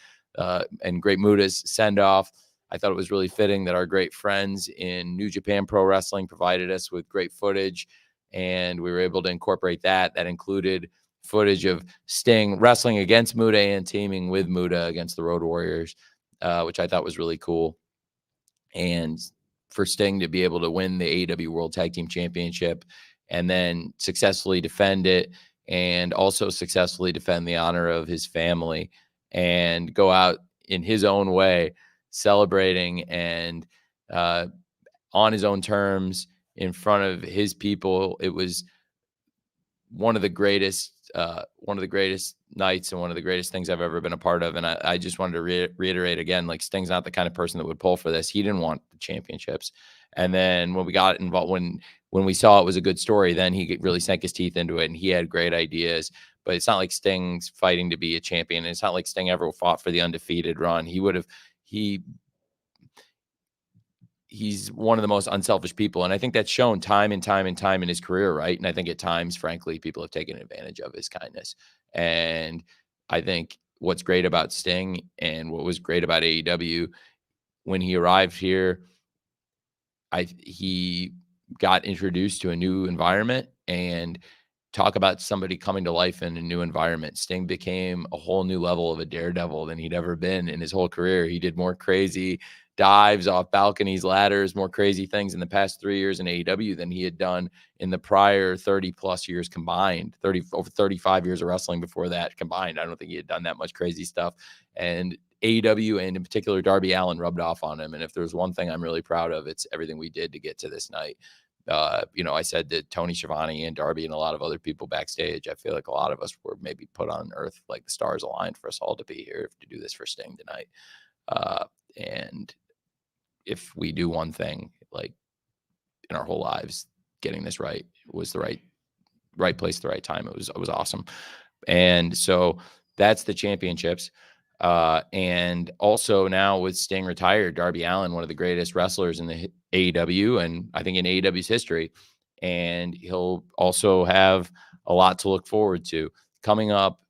and Great Muda's send-off. I thought it was really fitting that our great friends in New Japan Pro Wrestling provided us with great footage, and we were able to incorporate that. That included footage of Sting wrestling against Muda and teaming with Muda against the Road Warriors, which I thought was really cool. And for Sting to be able to win the AEW World Tag Team Championship and then successfully defend it, and also successfully defend the honor of his family and go out in his own way, celebrating and on his own terms in front of his people. It was one of the greatest nights and one of the greatest things I've ever been a part of. And I just wanted to reiterate again, like, Sting's not the kind of person that would pull for this. He didn't want the championships. And then when we got involved, when we saw it was a good story, then he really sank his teeth into it, and he had great ideas. But it's not like Sting's fighting to be a champion. It's not like Sting ever fought for the undefeated run. He's one of the most unselfish people. And I think that's shown time and time and time in his career, right? And I think at times, frankly, people have taken advantage of his kindness. And I think what's great about Sting and what was great about AEW when he arrived here, he got introduced to a new environment. And talk about somebody coming to life in a new environment. Sting became a whole new level of a daredevil than he'd ever been in his whole career. He did more crazy dives off balconies, ladders, more crazy things in the past 3 years in AEW than he had done in the prior 30 plus years combined, over 35 years of wrestling before that combined. I don't think he had done that much crazy stuff. And AEW, and in particular, Darby Allin, rubbed off on him. And if there's one thing I'm really proud of, it's everything we did to get to this night. I said to Tony Schiavone and Darby and a lot of other people backstage, I feel like a lot of us were maybe put on earth, like the stars aligned for us all to be here to do this for Sting tonight. And if we do one thing, like in our whole lives, getting this right was the right place at the right time. It was awesome. And so that's the championships. And also now with Sting retired, Darby Allin, one of the greatest wrestlers in the AEW and I think in AEW's history. And he'll also have a lot to look forward to coming up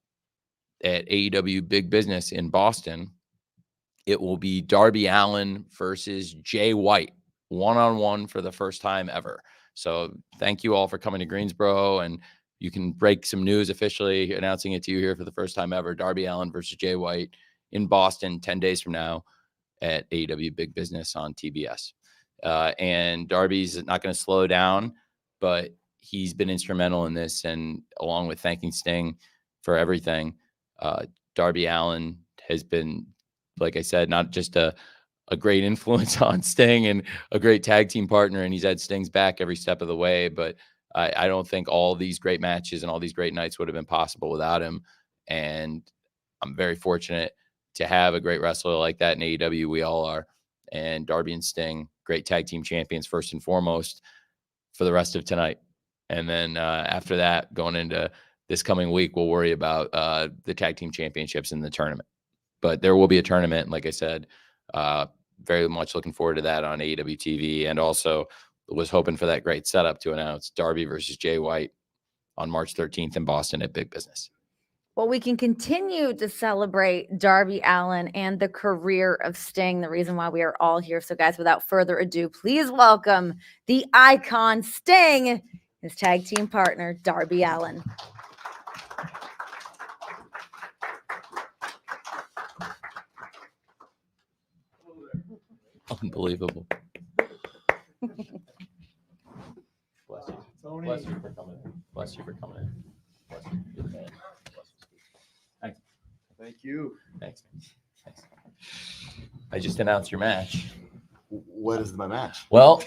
at AEW Big Business in Boston. It will be Darby Allin versus Jay White, one-on-one for the first time ever. So thank you all for coming to Greensboro, and you can break some news officially announcing it to you here for the first time ever. Darby Allin versus Jay White in Boston 10 days from now at AEW Big Business on TBS. And Darby's not going to slow down, but he's been instrumental in this. And along with thanking Sting for everything, Darby Allin has been, like I said, not just a great influence on Sting and a great tag team partner, and he's had Sting's back every step of the way. But I don't think all these great matches and all these great nights would have been possible without him. And I'm very fortunate to have a great wrestler like that in AEW. We all are. And Darby and Sting, great tag team champions first and foremost for the rest of tonight. And then after that, going into this coming week, we'll worry about the tag team championships in the tournament. But there will be a tournament, like I said, very much looking forward to that on AEW TV, and also was hoping for that great setup to announce Darby versus Jay White on March 13th in Boston at Big Business. Well, we can continue to celebrate Darby Allin and the career of Sting, the reason why we are all here. So, guys, without further ado, please welcome the icon Sting, his tag team partner, Darby Allin. Unbelievable. Bless you. Tony. Bless you for coming in. Bless you for coming in. Bless you. You're the man. Bless you. Thanks. Thank you. Thanks. Thanks. I just announced your match. What is my match? Well,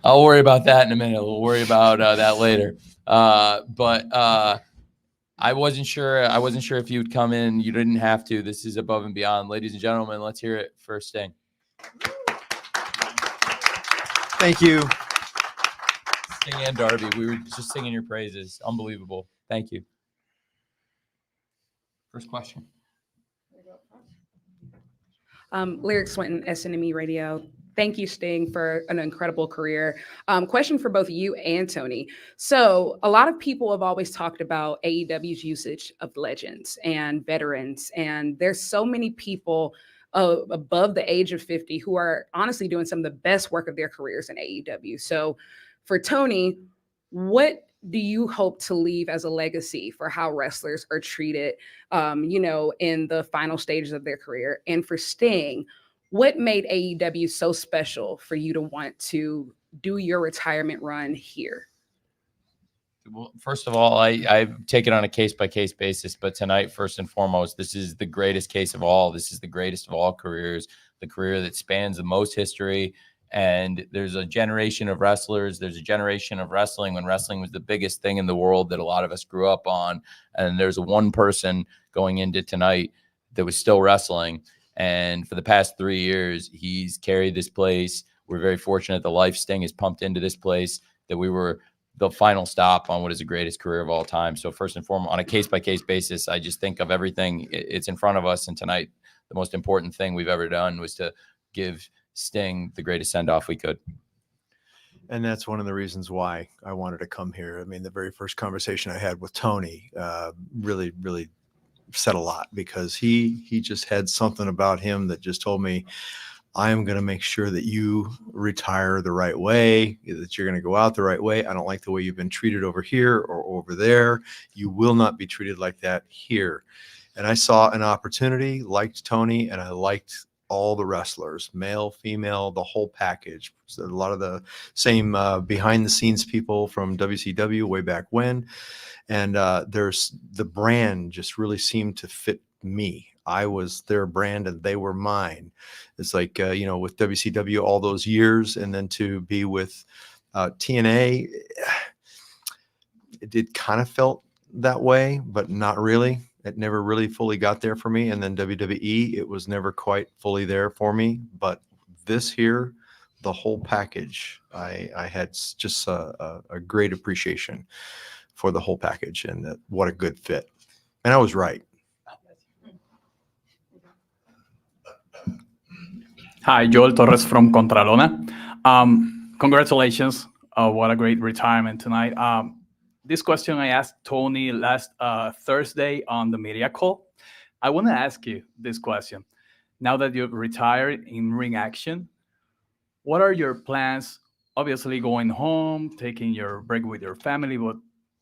I'll worry about that in a minute. We'll worry about that later. But I wasn't sure. I wasn't sure if you would come in. You didn't have to. This is above and beyond. Ladies and gentlemen, let's hear it for Sting. Thank you. Sting and Darby. We were just singing your praises. Unbelievable. Thank you. First question. Lyric Swinton, SNME Radio. Thank you, Sting, for an incredible career. Question for both you and Tony. So a lot of people have always talked about AEW's usage of legends and veterans, and there's so many people above the age of 50 who are honestly doing some of the best work of their careers in AEW. So for Tony, what do you hope to leave as a legacy for how wrestlers are treated, in the final stages of their career? And for Sting, what made AEW so special for you to want to do your retirement run here? Well, first of all, I take it on a case-by-case basis, but tonight, first and foremost, this is the greatest case of all. This is the greatest of all careers, the career that spans the most history. And there's a generation of wrestlers. There's a generation of wrestling when wrestling was the biggest thing in the world that a lot of us grew up on. And there's one person going into tonight that was still wrestling. And for the past 3 years, he's carried this place. We're very fortunate the life Sting is pumped into this place, that we were the final stop on what is the greatest career of all time. So first and foremost, on a case-by-case basis, I just think of everything. It's in front of us. And tonight, the most important thing we've ever done was to give Sting the greatest send-off we could. And that's one of the reasons why I wanted to come here. I mean, the very first conversation I had with Tony really said a lot, because he just had something about him that just told me, I am going to make sure that you retire the right way, that you're going to go out the right way. I don't like the way you've been treated over here or over there. You will not be treated like that here. And I saw an opportunity, liked Tony, and I liked all the wrestlers, male, female, the whole package. So a lot of the same behind the scenes people from WCW way back when. And there's the brand just really seemed to fit me. I was their brand and they were mine. It's like, with WCW all those years, and then to be with TNA, it kind of felt that way, but not really. It never really fully got there for me. And then WWE, it was never quite fully there for me. But this here, the whole package, I had just a great appreciation for the whole package, and what a good fit. And I was right. Hi, Joel Torres from Contralona. Congratulations. What a great retirement tonight. This question I asked Tony last Thursday on the media call. I want to ask you this question. Now that you've retired in ring action, what are your plans? Obviously going home, taking your break with your family, but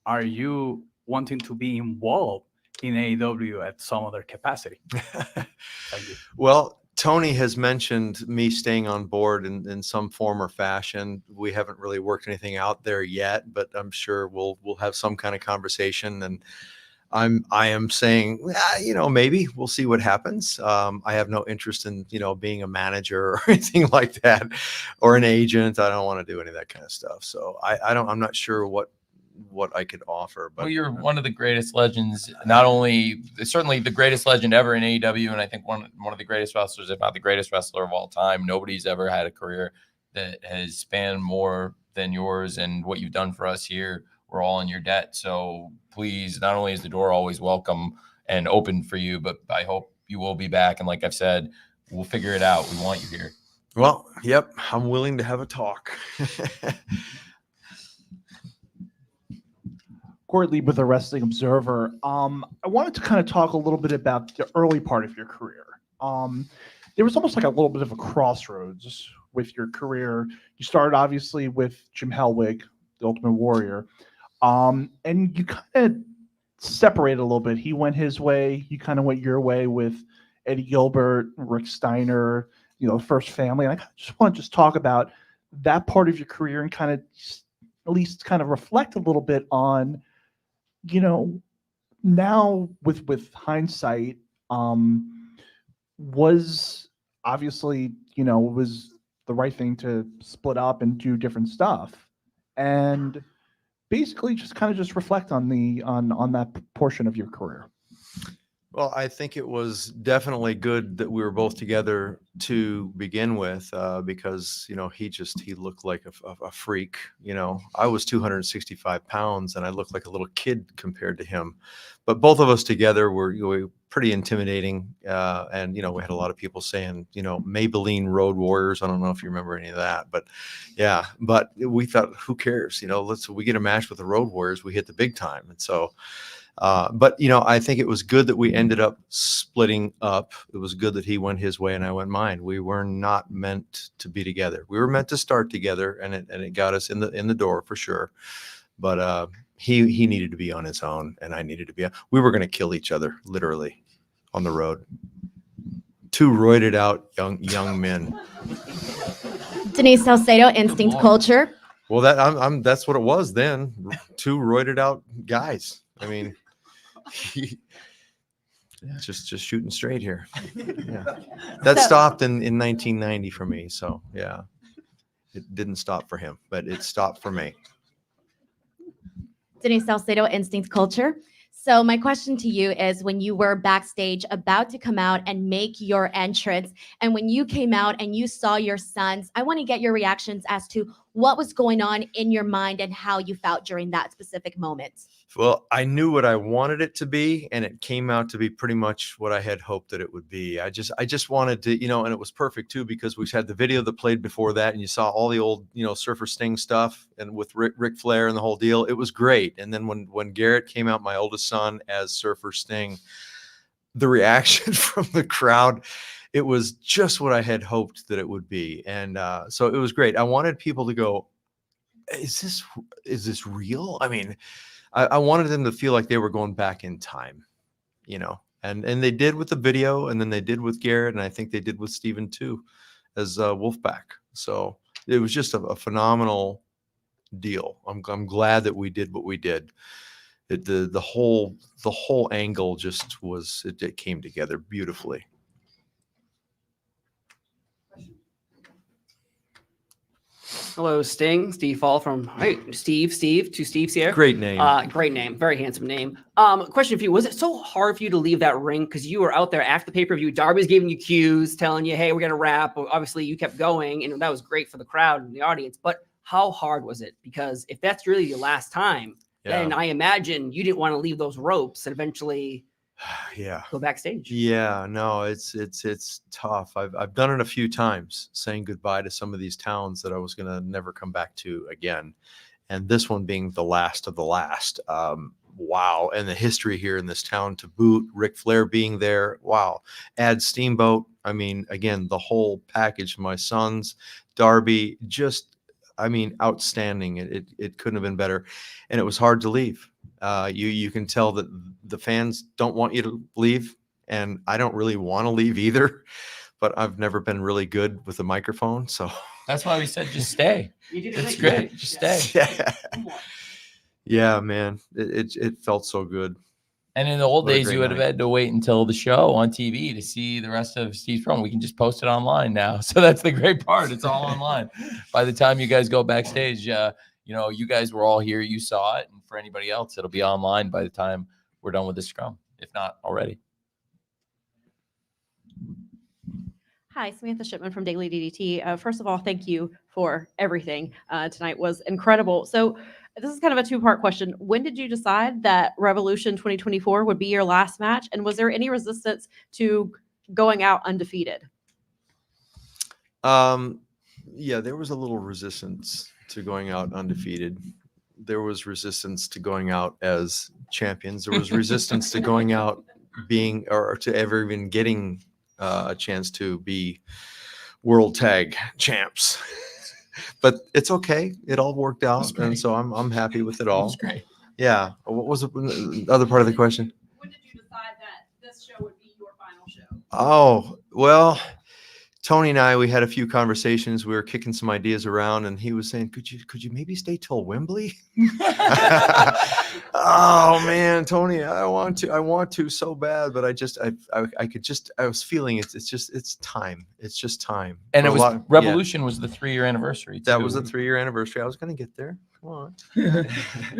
are you wanting to be involved in AEW at some other capacity? Thank you. Well, Tony has mentioned me staying on board in some form or fashion. We haven't really worked anything out there yet, but I'm sure we'll have some kind of conversation. And I am saying, maybe we'll see what happens. I have no interest in, being a manager or anything like that, or an agent. I don't want to do any of that kind of stuff. So I'm not sure what I could offer. But well, you're one of the greatest legends, not only certainly the greatest legend ever in AEW, and I think one of the greatest wrestlers, if not the greatest wrestler of all time. Nobody's ever had a career that has spanned more than yours, and what you've done for us here, we're all in your debt. So please, not only is the door always welcome and open for you, but I hope you will be back. And like I've said, we'll figure it out. We want you here. Well, yep, I'm willing to have a talk. Corey Lee with the Wrestling Observer. I wanted to kind of talk a little bit about the early part of your career. There was almost like a little bit of a crossroads with your career. You started obviously with Jim Hellwig, the Ultimate Warrior, and you kind of separated a little bit. He went his way, you kind of went your way with Eddie Gilbert, Rick Steiner, the First Family. And I just want to talk about that part of your career and kind of at least kind of reflect a little bit on, now with hindsight, was obviously, was the right thing to split up and do different stuff, and basically just reflect on that portion of your career. Well, I think it was definitely good that we were both together to begin with, because he looked like a freak. I was 265 pounds and I looked like a little kid compared to him. But both of us together were pretty intimidating, and we had a lot of people saying Maybelline Road Warriors. I don't know if you remember any of that, but yeah. But we thought, who cares? We get a match with the Road Warriors, we hit the big time, and so. But I think it was good that we ended up splitting up. It was good that he went his way and I went mine. We were not meant to be together. We were meant to start together, and it got us in the door for sure. But he needed to be on his own, and I needed to be. We were going to kill each other literally on the road. Two roided out young men. Denise Salcedo, Instinct Culture. Well, that's what it was then. Two roided out guys. I mean. Just shooting straight here. Yeah, that stopped in 1990 for me. So yeah, it didn't stop for him, but it stopped for me. Denise Salcedo, Instinct Culture. So my question to you is, when you were backstage about to come out and make your entrance, and when you came out and you saw your sons, I want to get your reactions as to what was going on in your mind and how you felt during that specific moment. Well, I knew what I wanted it to be, and it came out to be pretty much what I had hoped that it would be. I just wanted to, and it was perfect too, because we had the video that played before that, and you saw all the old, Surfer Sting stuff, and with Ric Flair and the whole deal, it was great. And then when Garrett came out, my oldest son, as Surfer Sting, the reaction from the crowd, it was just what I had hoped that it would be. And so it was great. I wanted people to go, is this real? I mean, I wanted them to feel like they were going back in time, and they did with the video, and then they did with Garrett, and I think they did with Steven too, as Wolfpack. So it was just a phenomenal deal. I'm glad that we did what we did. The whole angle just was, it came together beautifully. Hello, Sting. Steve Fall from Steve. Two Steves here. Great name. Great name. Very handsome name. Question for you: was it so hard for you to leave that ring because you were out there after the pay-per-view? Darby's giving you cues, telling you, "Hey, we're gonna wrap." Obviously, you kept going, and that was great for the crowd and the audience. But how hard was it? Because if that's really your last time, then I imagine you didn't want to leave those ropes and eventually. Go backstage. Yeah, no, it's tough. I've done it a few times, saying goodbye to some of these towns that I was gonna never come back to again, and this one being the last of the last. Wow, and the history here in this town to boot. Ric Flair being there. Wow, add Steamboat. I mean, again, the whole package. My sons, Darby, just. I mean, outstanding. It couldn't have been better, and it was hard to leave. You can tell that the fans don't want you to leave, and I don't really want to leave either. But I've never been really good with a microphone, so that's why we said just stay. It's great, just stay. Yeah, man, it felt so good. And in the old days, you would have had to wait until the show on TV to see the rest of Steve's promo. We can just post it online now. So that's the great part. It's all online. By the time you guys go backstage, you guys were all here. You saw it. And for anybody else, it'll be online by the time we're done with the scrum, if not already. Hi, Samantha Shipman from Daily DDT. First of all, thank you for everything. Tonight was incredible. So this is kind of a two-part question. When did you decide that Revolution 2024 would be your last match? And was there any resistance to going out undefeated? Yeah, there was a little resistance to going out undefeated. There was resistance to going out as champions. There was resistance to going out being, or to ever even getting a chance to be world tag champs. But it's okay. It all worked out, and so I'm happy with it all. That's great. Yeah. What was the other part of the question? When did you decide that this show would be your final show? Oh, well, Tony and I, we had a few conversations. We were kicking some ideas around, and he was saying, could you maybe stay till Wembley? Oh man, Tony, I want to so bad, but I was feeling it's time. It's just time. And it was Revolution was the 3-year anniversary. That was the 3-year anniversary. I was going to get there. Come on.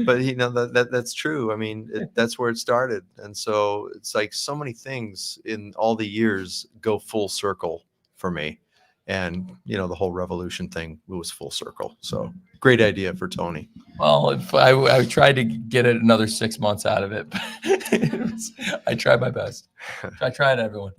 But you know that's true. I mean, that's where it started, and so it's like so many things in all the years go full circle for me, and you know the whole revolution thing was full circle. So great idea for Tony. Well, if I tried to get it another 6 months out of it, but I tried my best. I tried, everyone.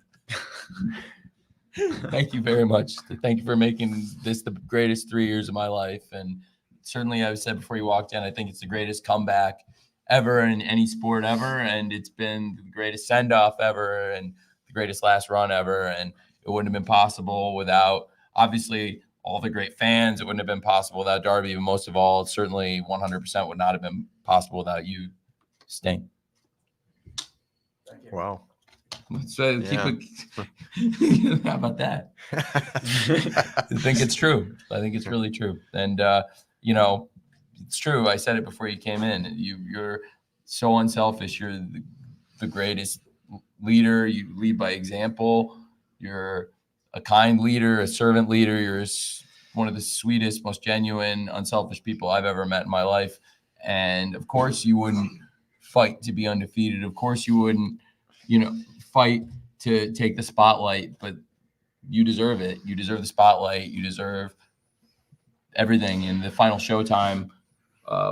Thank you very much. Thank you for making this the greatest 3 years of my life. And certainly, I said before you walked in, I think it's the greatest comeback ever in any sport ever. And it's been the greatest send-off ever and the greatest last run ever. And it wouldn't have been possible without, obviously, all the great fans. It wouldn't have been possible without Darby. But most of all, certainly 100% would not have been possible without you, Sting. Wow. So Yeah. How about that? I think it's true. I think it's really true. And, you know, it's true. I said it before you came in. You're so unselfish. You're the greatest leader. You lead by example. You're a kind leader, a servant leader. You're one of the sweetest, most genuine, unselfish people I've ever met in my life. And, of course, you wouldn't fight to be undefeated. Of course, you wouldn't, fight to take the spotlight, but you deserve it. You deserve the spotlight. You deserve everything. And the final Showtime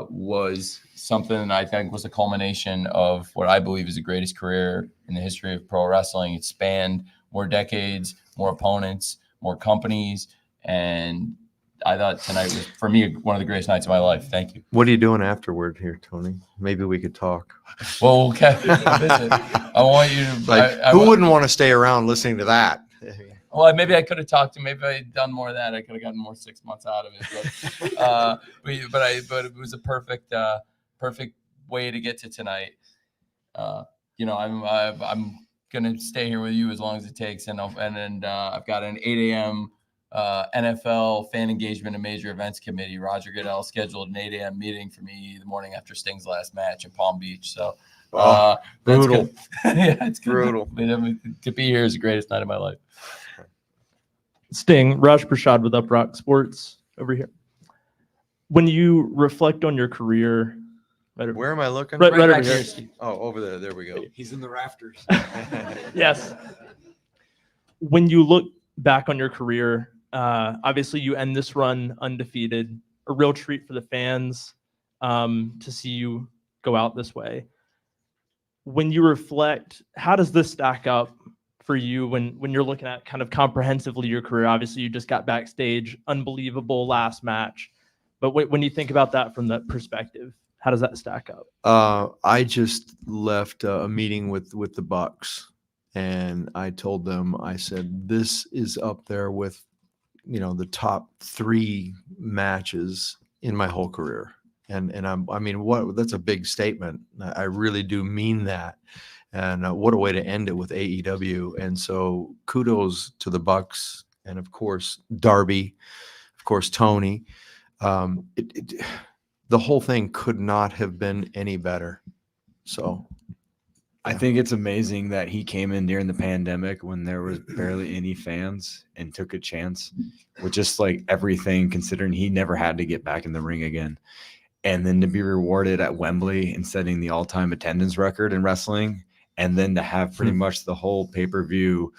was something I think was a culmination of what I believe is the greatest career in the history of pro wrestling. It spanned more decades, more opponents, more companies. And I thought tonight was, for me, one of the greatest nights of my life. Thank you. What are you doing afterward here, Tony? Maybe we could talk. Well, okay. Visit. I want you to. Who wouldn't want to stay around listening to that? Well, maybe I could have talked to him. Maybe I had done more of that. I could have gotten more 6 months out of it. But it was a perfect way to get to tonight. I'm gonna stay here with you as long as it takes, and I've got an 8 a.m. NFL fan engagement and major events committee. Roger Goodell scheduled an 8 a.m. meeting for me the morning after Sting's last match in Palm Beach. So brutal. Yeah, it's brutal. To be here is the greatest night of my life. Sting, Raj Prashad with Uprock Sports over here. When you reflect on your career, where am I looking? Right over back here. Oh, over there. There we go. He's in the rafters. Yes. When you look back on your career, obviously you end this run undefeated. A real treat for the fans to see you go out this way. When you reflect, how does this stack up for you when you're looking at kind of comprehensively your career? Obviously, you just got backstage, unbelievable last match. But when you think about that from that perspective, how does that stack up? I just left a meeting with the Bucks, and I told them, I said, this is up there with, the top 3 matches in my whole career. And that's a big statement. I really do mean that. And what a way to end it with AEW. And so kudos to the Bucks, and of course Darby, of course Tony. The whole thing could not have been any better. So I think it's amazing that he came in during the pandemic when there was barely any fans and took a chance with just like everything, considering he never had to get back in the ring again. And then to be rewarded at Wembley and setting the all-time attendance record in wrestling, and then to have pretty much the whole pay-per-view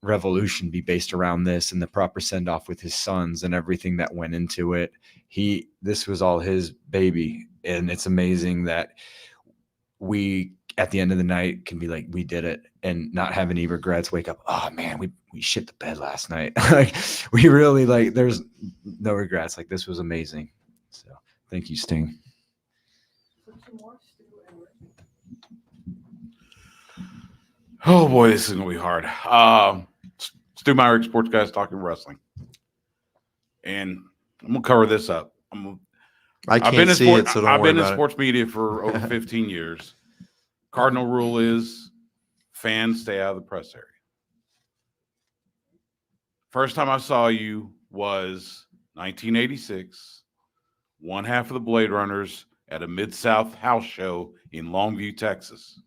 revolution be based around this, and the proper send-off with his sons and everything that went into it. This was all his baby. And it's amazing that we, at the end of the night, can be like, we did it, and not have any regrets. Wake up, oh man, we shit the bed last night. Like, we really, there's no regrets. Like, this was amazing. So thank you, Sting. Oh boy, this is gonna be hard. Stu Myrick, Sports Guys Talking Wrestling, and I'm gonna cover this up. I've been in sports media for over 15 years. Cardinal rule is fans stay out of the press area. First time I saw you was 1986, one half of the Blade Runners at a Mid-South house show in Longview, Texas.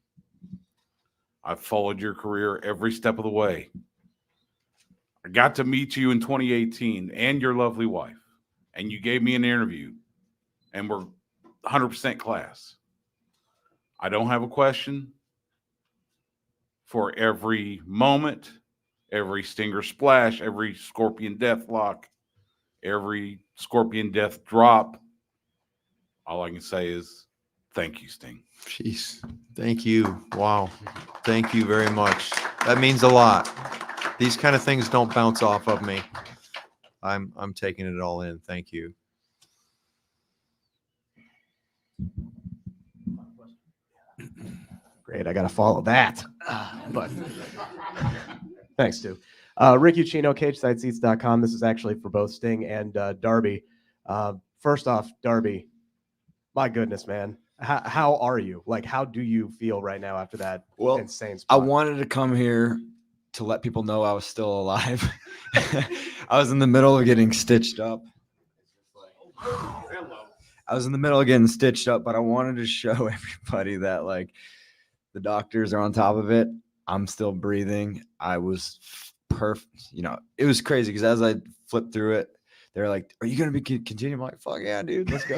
I've followed your career every step of the way. I got to meet you in 2018 and your lovely wife, and you gave me an interview and we're 100% class. I don't have a question for every moment, every stinger splash, every scorpion death lock, every scorpion death drop. All I can say is thank you, Sting. Jeez. Thank you. Wow. Thank you very much. That means a lot. These kind of things don't bounce off of me. I'm taking it all in. Thank you. Great. I got to follow that. But thanks, Stu. Rick Ucchino, CageSideSeats.com. This is actually for both Sting and Darby. First off, Darby, my goodness, man. How are you? Like, how do you feel right now after that insane I spot? wanted to come here to let people know I was still alive. I was in the middle of getting stitched up. I was in the middle of getting stitched up, but I wanted to show everybody that, like, the doctors are on top of it. I'm still breathing. I was perfect. You know, it was crazy because as I flipped through it, they're like, "Are you going to be continuing?" I'm like, "Fuck yeah, dude, let's go."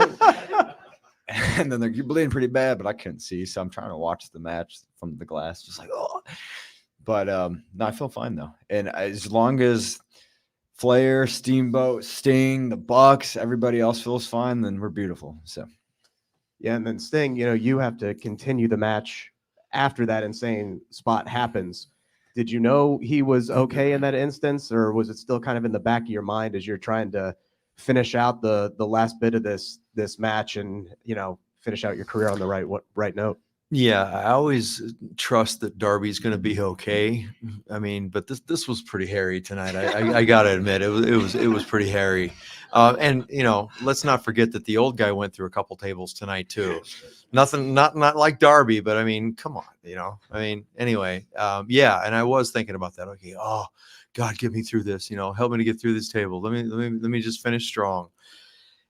And then they're, "You're bleeding pretty bad," but I couldn't see. So I'm trying to watch the match from the glass, just like, oh. But no, I feel fine though. And as long as Flair, Steamboat, Sting, the Bucks, everybody else feels fine, then we're beautiful. So Yeah, and then Sting, you know, you have to continue the match after that insane spot happens. Did you know he was okay in that instance, or was it still kind of in the back of your mind as you're trying to finish out the last bit of this match and, you know, finish out your career on the right note? Yeah, I always trust that Darby's going to be okay. I mean, but this was pretty hairy tonight. I got to admit, it was pretty hairy. And you know, let's not forget that the old guy went through a couple tables tonight too. Nothing, not like Darby, but I mean, come on, you know. I mean, anyway, yeah. And I was thinking about that. Okay, oh God, get me through this. You know, help me to get through this table. Let me just finish strong.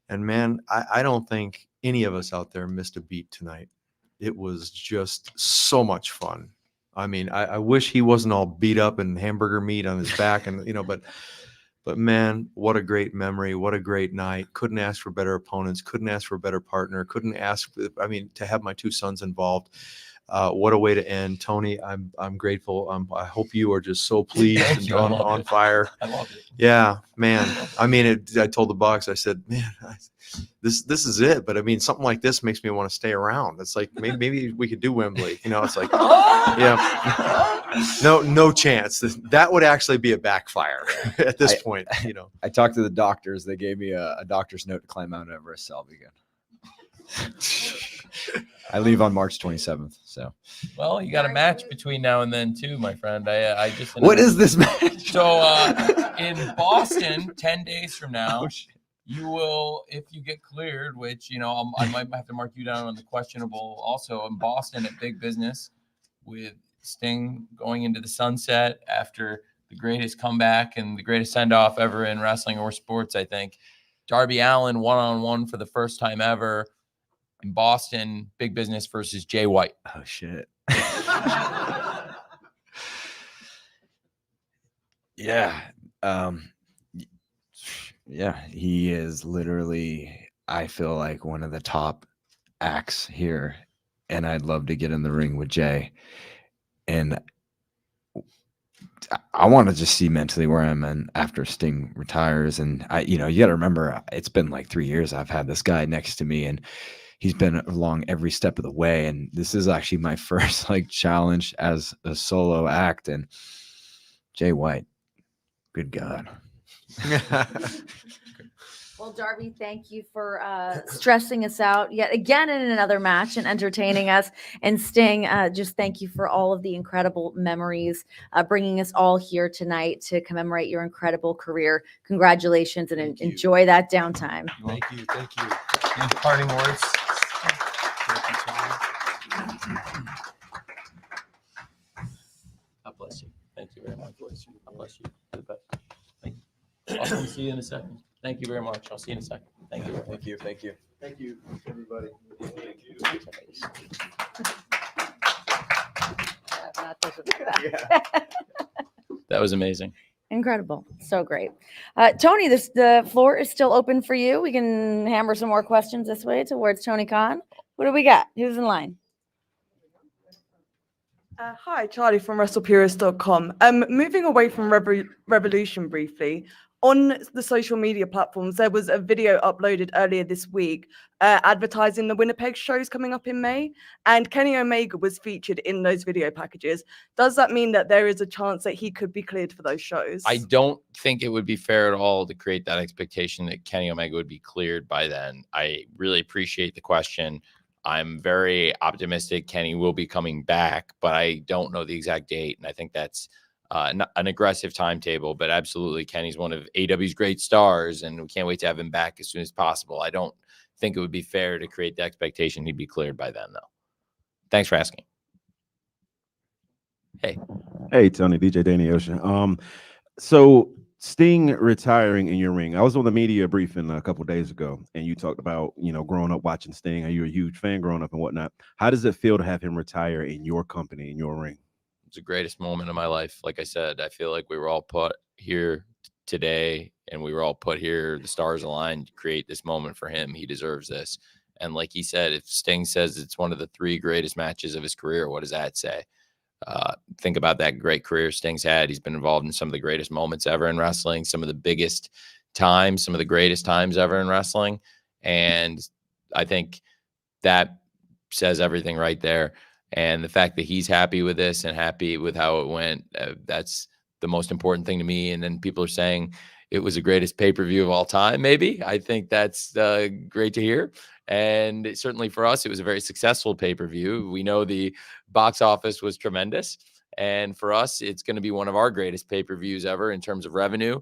And man, I don't think any of us out there missed a beat tonight. It was just so much fun. I mean, I wish he wasn't all beat up and hamburger meat on his back, and you know, but man, what a great memory! What a great night! Couldn't ask for better opponents. Couldn't ask for a better partner. Couldn't ask. I mean, to have my two sons involved. What a way to end, Tony. I'm grateful. I hope you are just so pleased and on fire. I love it. Yeah, man. I mean, I told the Bucks, I said, man, this is it. But I mean, something like this makes me want to stay around. It's like maybe we could do Wembley. You know, it's like, yeah, no chance. That would actually be a backfire at this point. You know, I talked to the doctors. They gave me a doctor's note to climb Mount Everest. So I'll be good. I leave on March 27th. So, Well, you got a match between now and then too, my friend. I just what is this match? So in Boston, 10 days from now, you will, if you get cleared, which, you know, I might have to mark you down on the questionable also, in Boston at Big Business with Sting going into the sunset after the greatest comeback and the greatest send-off ever in wrestling or sports, I think. Darby Allin one-on-one for the first time ever in Boston, Big Business versus Jay White. Oh, shit. Yeah. Yeah, he is literally, I feel like, one of the top acts here. And I'd love to get in the ring with Jay. And I want to just see mentally where I'm in after Sting retires. And you got to remember, it's been like 3 years I've had this guy next to me, and he's been along every step of the way. And this is actually my first like challenge as a solo act. And Jay White, good God. Well, Darby, thank you for stressing us out yet again in another match and entertaining us. And Sting, just thank you for all of the incredible memories, bringing us all here tonight to commemorate your incredible career. Congratulations, and enjoy that downtime. Thank you. Thank you. Any parting words? God bless you. Thank you very much. God bless you. You're the best. Thank you. I'll see you in a second. Thank you very much. I'll see you in a second. Thank you. Thank you. Thank you. Thank you, everybody. Thank you. That was amazing. Incredible. Incredible. So great. Tony, the floor is still open for you. We can hammer some more questions this way towards Tony Khan. What do we got? Who's in line? Hi, Charlie from WrestlePurist.com. Moving away from Revolution briefly, on the social media platforms, there was a video uploaded earlier this week advertising the Winnipeg shows coming up in May, and Kenny Omega was featured in those video packages. Does that mean that there is a chance that he could be cleared for those shows? I don't think it would be fair at all to create that expectation that Kenny Omega would be cleared by then. I really appreciate the question. I'm very optimistic Kenny will be coming back, but I don't know the exact date. And I think that's an aggressive timetable, but absolutely Kenny's one of AEW's great stars, and we can't wait to have him back as soon as possible. I don't think it would be fair to create the expectation he'd be cleared by then, though. Thanks for asking. Hey, Tony, DJ Danny Ocean. So Sting retiring in your ring. I was on the media briefing a couple days ago, and you talked about, growing up watching Sting. Are you a huge fan growing up and whatnot? How does it feel to have him retire in your company, in your ring? It's the greatest moment of my life. Like I said, I feel like we were all put here today, and we were all put here, the stars aligned to create this moment for him. He deserves this. And like he said, if Sting says it's one of the 3 greatest matches of his career, what does that say? Think about that great career Sting's had. He's been involved in some of the greatest moments ever in wrestling, some of the biggest times, some of the greatest times ever in wrestling. And I think that says everything right there. And the fact that he's happy with this and happy with how it went, that's the most important thing to me. And then people are saying it was the greatest pay-per-view of all time, maybe. I think that's great to hear. And certainly for us, it was a very successful pay-per-view. We know the box office was tremendous. And for us, it's going to be one of our greatest pay-per-views ever in terms of revenue.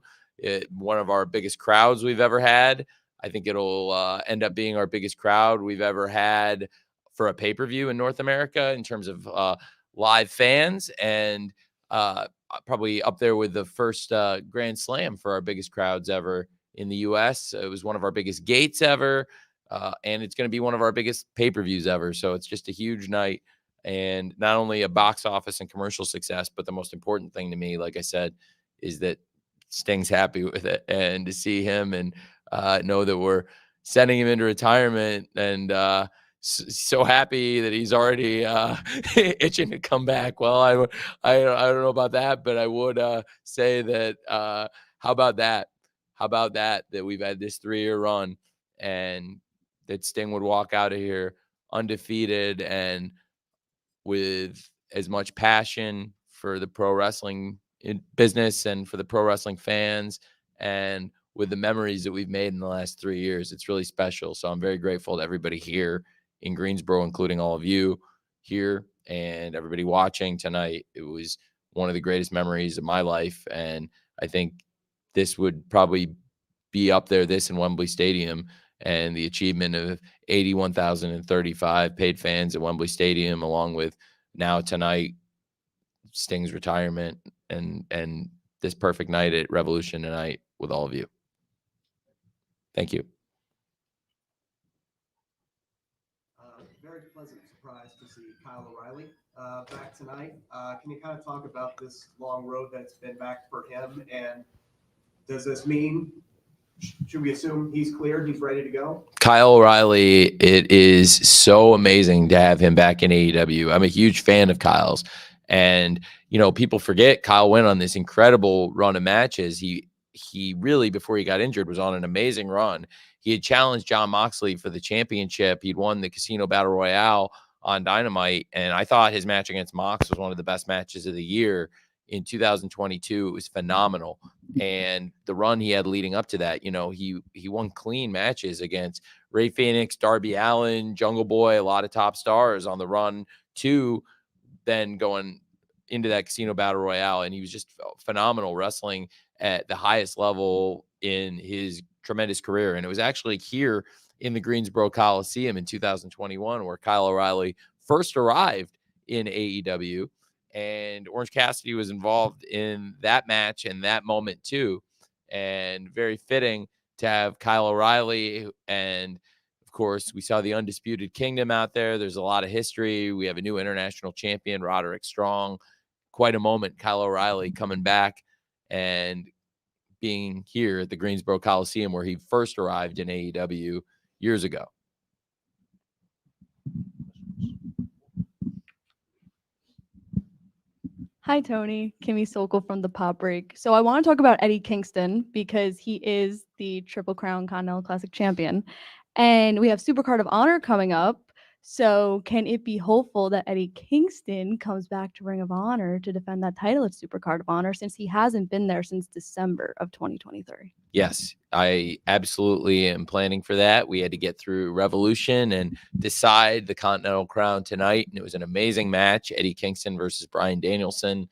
One of our biggest crowds we've ever had. I think it'll end up being our biggest crowd we've ever had for a pay-per-view in North America in terms of live fans, and probably up there with the first Grand Slam for our biggest crowds ever in the US. It was one of our biggest gates ever, and it's going to be one of our biggest pay-per-views ever. So it's just a huge night, and not only a box office and commercial success, but the most important thing to me, like I said, is that Sting's happy with it, and to see him and know that we're sending him into retirement, and so happy that he's already itching to come back. Well, I don't know about that, but I would say that how about that? How about that we've had this 3-year run, and that Sting would walk out of here undefeated and with as much passion for the pro wrestling business and for the pro wrestling fans, and with the memories that we've made in the last 3 years. It's really special. So I'm very grateful to everybody here in Greensboro, including all of you here and everybody watching tonight. It was one of the greatest memories of my life. And I think this would probably be up there, this in Wembley Stadium, and the achievement of 81,035 paid fans at Wembley Stadium, along with now tonight, Sting's retirement, and this perfect night at Revolution tonight with all of you. Thank you. Very pleasant surprise to see Kyle O'Reilly back tonight. Can you kind of talk about this long road that's been back for him? And does this mean, should we assume he's cleared, he's ready to go? Kyle O'Reilly, it is so amazing to have him back in AEW. I'm a huge fan of Kyle's. And, people forget Kyle went on this incredible run of matches. He really, before he got injured, was on an amazing run. He had challenged Jon Moxley for the championship. He'd won the Casino Battle Royale on Dynamite, and I thought his match against Mox was one of the best matches of the year in 2022. It was phenomenal. And the run he had leading up to that, he won clean matches against Ray Phoenix, Darby Allin, Jungle Boy, a lot of top stars on the run to then going into that Casino Battle Royale. And he was just phenomenal wrestling at the highest level in his tremendous career. And it was actually here in the Greensboro Coliseum in 2021 where Kyle O'Reilly first arrived in AEW, and Orange Cassidy was involved in that match and that moment too. And very fitting to have Kyle O'Reilly. And of course, we saw the Undisputed Kingdom out there. There's a lot of history. We have a new international champion, Roderick Strong. Quite a moment, Kyle O'Reilly coming back. and being here at the Greensboro Coliseum where he first arrived in AEW years ago. Hi, Tony. Kimmy Sokol from the Pop Break. So I want to talk about Eddie Kingston because he is the Triple Crown Continental Classic champion. And we have Supercard of Honor coming up. So can it be hopeful that Eddie Kingston comes back to Ring of Honor to defend that title at Supercard of Honor since he hasn't been there since December of 2023? Yes, I absolutely am planning for that. We had to get through Revolution and decide the Continental Crown tonight. And it was an amazing match, Eddie Kingston versus Bryan Danielson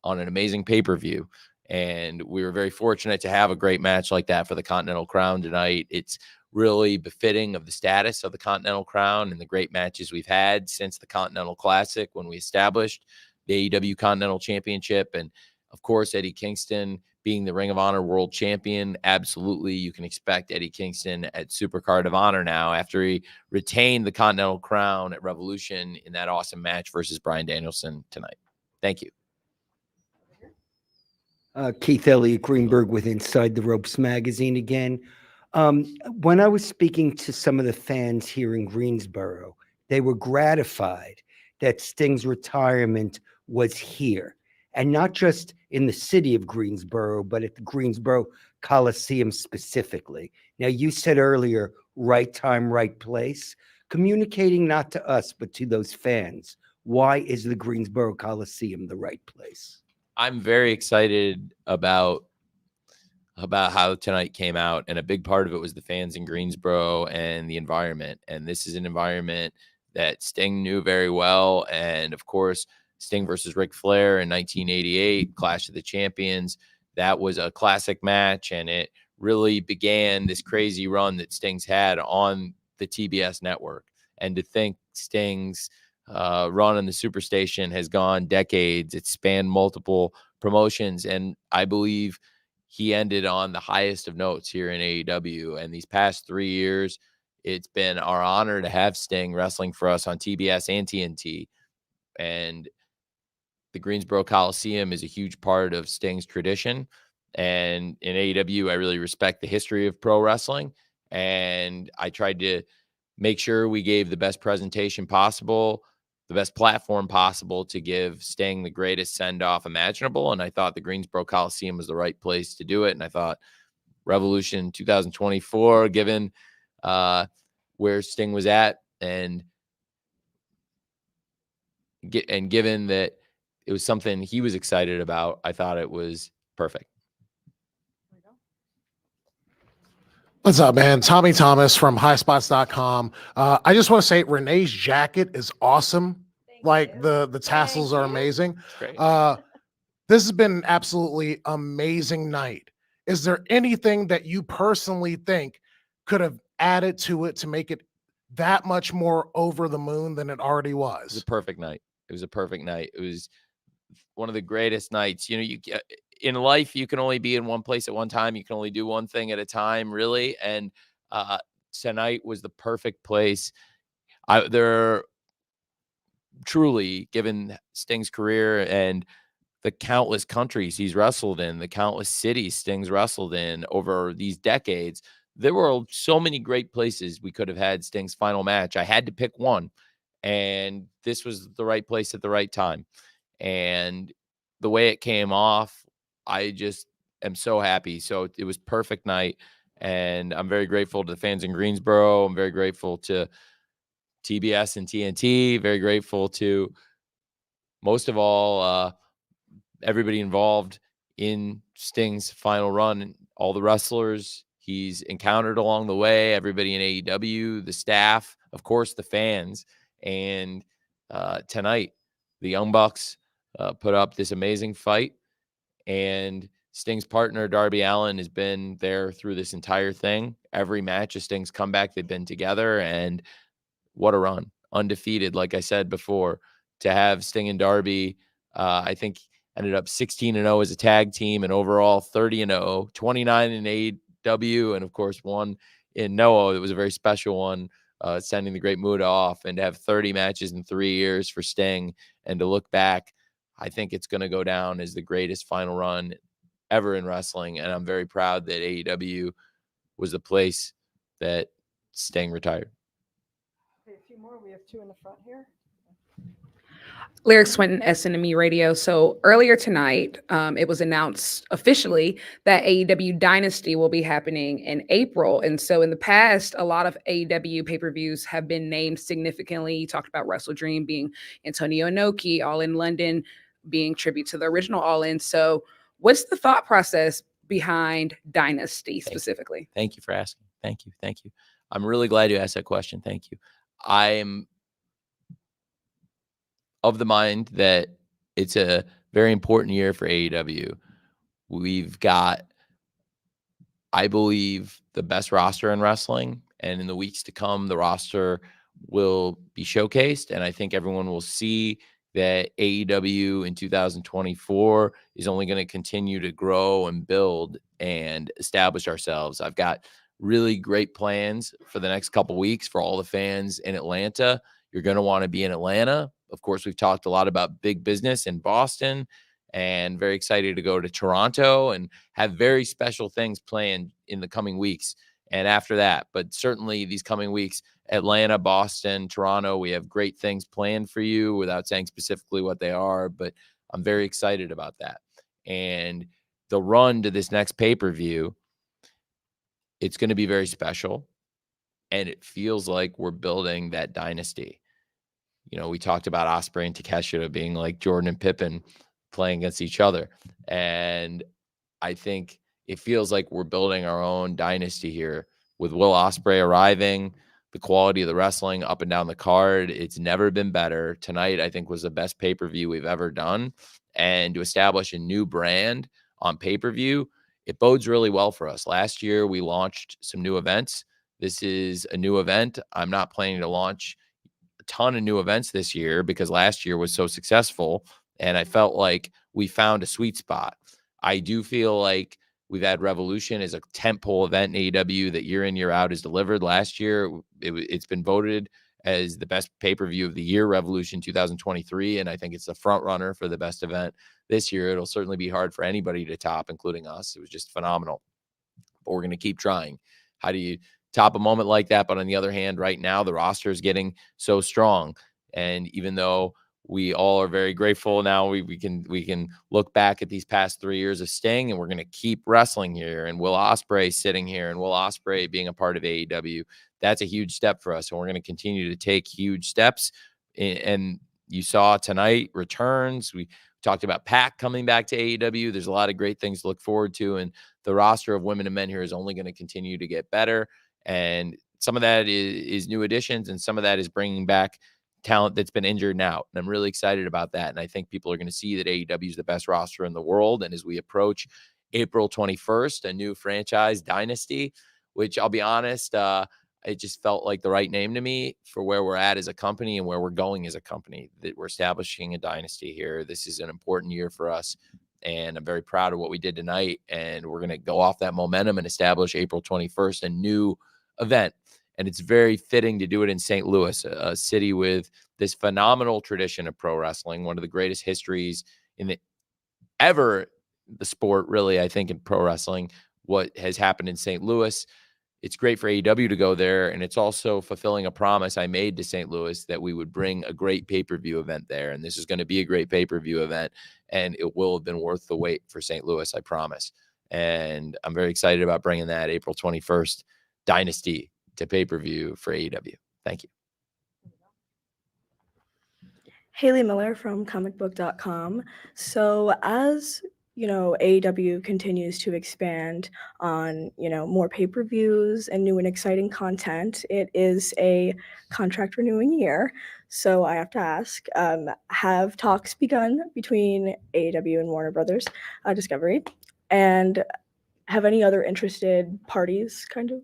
on an amazing pay-per-view. And we were very fortunate to have a great match like that for the Continental Crown tonight. It's really befitting of the status of the Continental Crown and the great matches we've had since the Continental Classic when we established the AEW Continental Championship. And of course, Eddie Kingston being the Ring of Honor World Champion, absolutely you can expect Eddie Kingston at Supercard of Honor now after he retained the Continental Crown at Revolution in that awesome match versus Bryan Danielson tonight. Thank you. Keith Elliott Greenberg with Inside the Ropes magazine again. When I was speaking to some of the fans here in Greensboro, they were gratified that Sting's retirement was here, and not just in the city of Greensboro, but at the Greensboro Coliseum specifically. Now, you said earlier, right time, right place, communicating not to us, but to those fans. Why is the Greensboro Coliseum the right place? I'm very excited about how tonight came out, and a big part of it was the fans in Greensboro and the environment. And this is an environment that Sting knew very well. And of course, Sting versus Ric Flair in 1988, Clash of the Champions, that was a classic match, and it really began this crazy run that Sting's had on the TBS network. And to think Sting's run on the Superstation has gone decades. It's spanned multiple promotions, and I believe he ended on the highest of notes here in AEW. And these past 3 years, it's been our honor to have Sting wrestling for us on TBS and TNT. And the Greensboro Coliseum is a huge part of Sting's tradition. And in AEW, I really respect the history of pro wrestling. And I tried to make sure we gave the best presentation possible, the best platform possible to give Sting the greatest send-off imaginable. And I thought the Greensboro Coliseum was the right place to do it. And I thought Revolution 2024, given where Sting was at and given that it was something he was excited about, I thought it was perfect. What's up, man? Tommy Thomas from highspots.com. I just want to say Renee's jacket is awesome. The tassels are amazing. Great. This has been an absolutely amazing night. Is there anything that you personally think could have added to it to make it that much more over the moon than it already It was was? a perfect night. It was a perfect night. It was one of the greatest nights. You know, in life, you can only be in one place at one time. You can only do one thing at a time, really. And tonight was the perfect place. Truly, given Sting's career and the countless countries he's wrestled in, the countless cities Sting's wrestled in over these decades, there were so many great places we could have had Sting's final match. I had to pick one, and this was the right place at the right time. And the way it came off, I just am so happy. So it was perfect night, and I'm very grateful to the fans in Greensboro. I'm very grateful to TBS and TNT. Very grateful to, most of all, everybody involved in Sting's final run, all the wrestlers he's encountered along the way, everybody in AEW, the staff, of course, the fans. And tonight, the Young Bucks put up this amazing fight, and Sting's partner, Darby Allin, has been there through this entire thing. Every match of Sting's comeback, they've been together, and what a run. Undefeated, like I said before. To have Sting and Darby, I think ended up 16-0 as a tag team, and overall 30-0, 29 in AEW, and of course one in Noah. It was a very special one, sending the Great Muta off, and to have 30 matches in 3 years for Sting, and to look back, I think it's going to go down as the greatest final run ever in wrestling. And I'm very proud that AEW was the place that Sting retired. Okay, a few more. We have two in the front here. Lyric Swinton, SNME Radio. So earlier tonight, it was announced officially that AEW Dynasty will be happening in April. And so in the past, a lot of AEW pay-per-views have been named significantly. You talked about Wrestle Dream being Antonio Inoki, All in London being tribute to the original All In. So what's the thought process behind Dynasty specifically? Thank you for asking. Thank you. Thank you. I'm really glad you asked that question. Thank you. I'm of the mind that it's a very important year for AEW. We've got, I believe, the best roster in wrestling. And in the weeks to come, the roster will be showcased. And I think everyone will see that AEW in 2024 is only going to continue to grow and build and establish ourselves. I've got really great plans for the next couple weeks for all the fans in Atlanta. You're going to want to be in Atlanta. Of course, we've talked a lot about big business in Boston, and very excited to go to Toronto and have very special things planned in the coming weeks and after that. But certainly these coming weeks, Atlanta, Boston, Toronto, we have great things planned for you without saying specifically what they are, but I'm very excited about that. And the run to this next pay-per-view, it's going to be very special. And it feels like we're building that dynasty. You know, we talked about Osprey and Takeshita being like Jordan and Pippen playing against each other. And I think it feels like we're building our own dynasty here with Will Ospreay arriving, the quality of the wrestling up and down the card. It's never been better. Tonight, I think, was the best pay-per-view we've ever done. And to establish a new brand on pay-per-view, it bodes really well for us. Last year, we launched some new events. This is a new event. I'm not planning to launch a ton of new events this year because last year was so successful. And I felt like we found a sweet spot. I do feel like we've had Revolution as a tentpole event in AEW that year in, year out is delivered. Last year, it's been voted as the best pay-per-view of the year, Revolution 2023. And I think it's the front runner for the best event this year. It'll certainly be hard for anybody to top, including us. It was just phenomenal. But we're going to keep trying. How do you top a moment like that? But on the other hand, right now, the roster is getting so strong. And even though we all are very grateful now, we can look back at these past 3 years of Sting, and we're going to keep wrestling here. And Will Ospreay sitting here, and Will Ospreay being a part of AEW, that's a huge step for us. And we're going to continue to take huge steps. And you saw tonight returns. We talked about Pac coming back to AEW. There's a lot of great things to look forward to. And the roster of women and men here is only going to continue to get better. And some of that is new additions, and some of that is bringing back talent that's been injured now. And I'm really excited about that. And I think people are going to see that AEW is the best roster in the world. And as we approach April 21st, a new franchise, Dynasty, which I'll be honest, it just felt like the right name to me for where we're at as a company and where we're going as a company, that we're establishing a dynasty here. This is an important year for us. And I'm very proud of what we did tonight. And we're going to go off that momentum and establish April 21st, a new event. And it's very fitting to do it in St. Louis, a city with this phenomenal tradition of pro wrestling, one of the greatest histories in the sport, really, I think, in pro wrestling, what has happened in St. Louis. It's great for AEW to go there, and it's also fulfilling a promise I made to St. Louis that we would bring a great pay-per-view event there, and this is going to be a great pay-per-view event, and it will have been worth the wait for St. Louis, I promise. And I'm very excited about bringing that April 21st Dynasty to pay-per-view for AEW. Thank you. Haley Miller from comicbook.com. So as AEW continues to expand on, more pay-per-views and new and exciting content, it is a contract renewing year. So I have to ask, have talks begun between AEW and Warner Brothers Discovery? And have any other interested parties kind of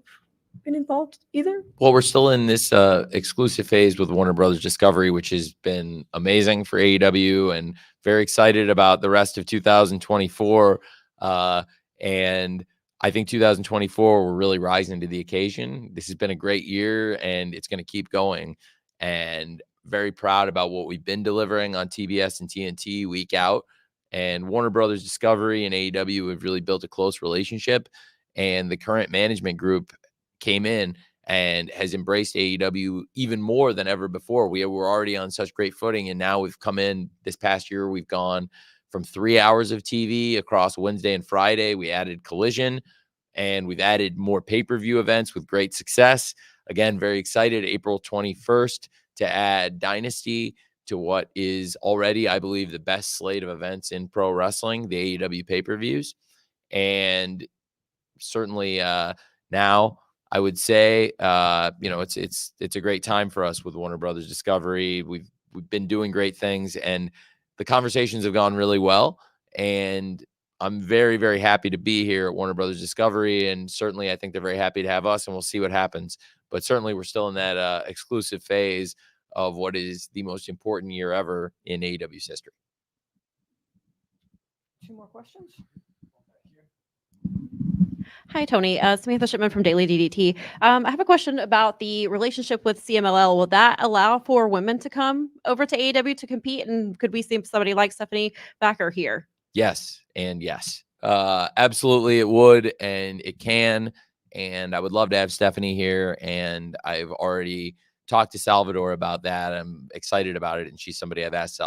been involved either? Well, we're still in this exclusive phase with Warner Brothers Discovery, which has been amazing for AEW, and very excited about the rest of 2024. And I think 2024, we're really rising to the occasion. This has been a great year, and it's going to keep going. And very proud about what we've been delivering on TBS and TNT week out And Warner Brothers Discovery and AEW have really built a close relationship. And the current management group came in and has embraced AEW even more than ever before. We were already on such great footing, and now we've come in this past year. We've gone from 3 hours of TV across Wednesday and Friday. We added Collision, and we've added more pay-per-view events with great success. Again, very excited April 21st to add Dynasty to what is already, I believe, the best slate of events in pro wrestling, the AEW pay-per-views. And certainly now I would say, it's a great time for us with Warner Brothers Discovery. We've been doing great things, and the conversations have gone really well. And I'm very, very happy to be here at Warner Brothers Discovery. And certainly I think they're very happy to have us, and we'll see what happens. But certainly we're still in that exclusive phase of what is the most important year ever in AEW's history. 2 more questions. Hi, Tony. Samantha Shipman from Daily DDT. I have a question about the relationship with CMLL. Will that allow for women to come over to AEW to compete? And could we see somebody like Stephanie Backer here? Yes, and yes. Absolutely it would, and it can. And I would love to have Stephanie here. And I've already talked to Salvador about that. I'm excited about it. And she's somebody I've asked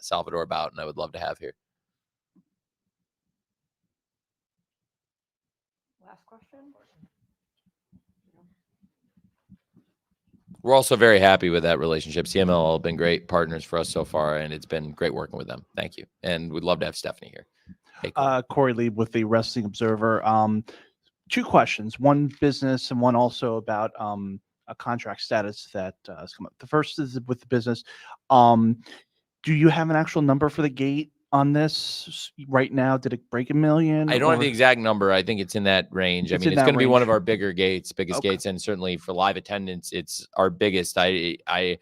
Salvador about, and I would love to have here. Last question. We're also very happy with that relationship. CML have been great partners for us so far, and it's been great working with them. Thank you. And we'd love to have Stephanie here. Hey, Corey Lieb with the Wrestling Observer. 2 questions, one business and one also about a contract status that has come up. The first is with the business. Do you have an actual number for the gate on this right now? Did it break 1 million? I don't have the exact number. I think it's in that range. It's I mean, in it's that going to be one of range. our biggest gates, and certainly for live attendance, it's our biggest. I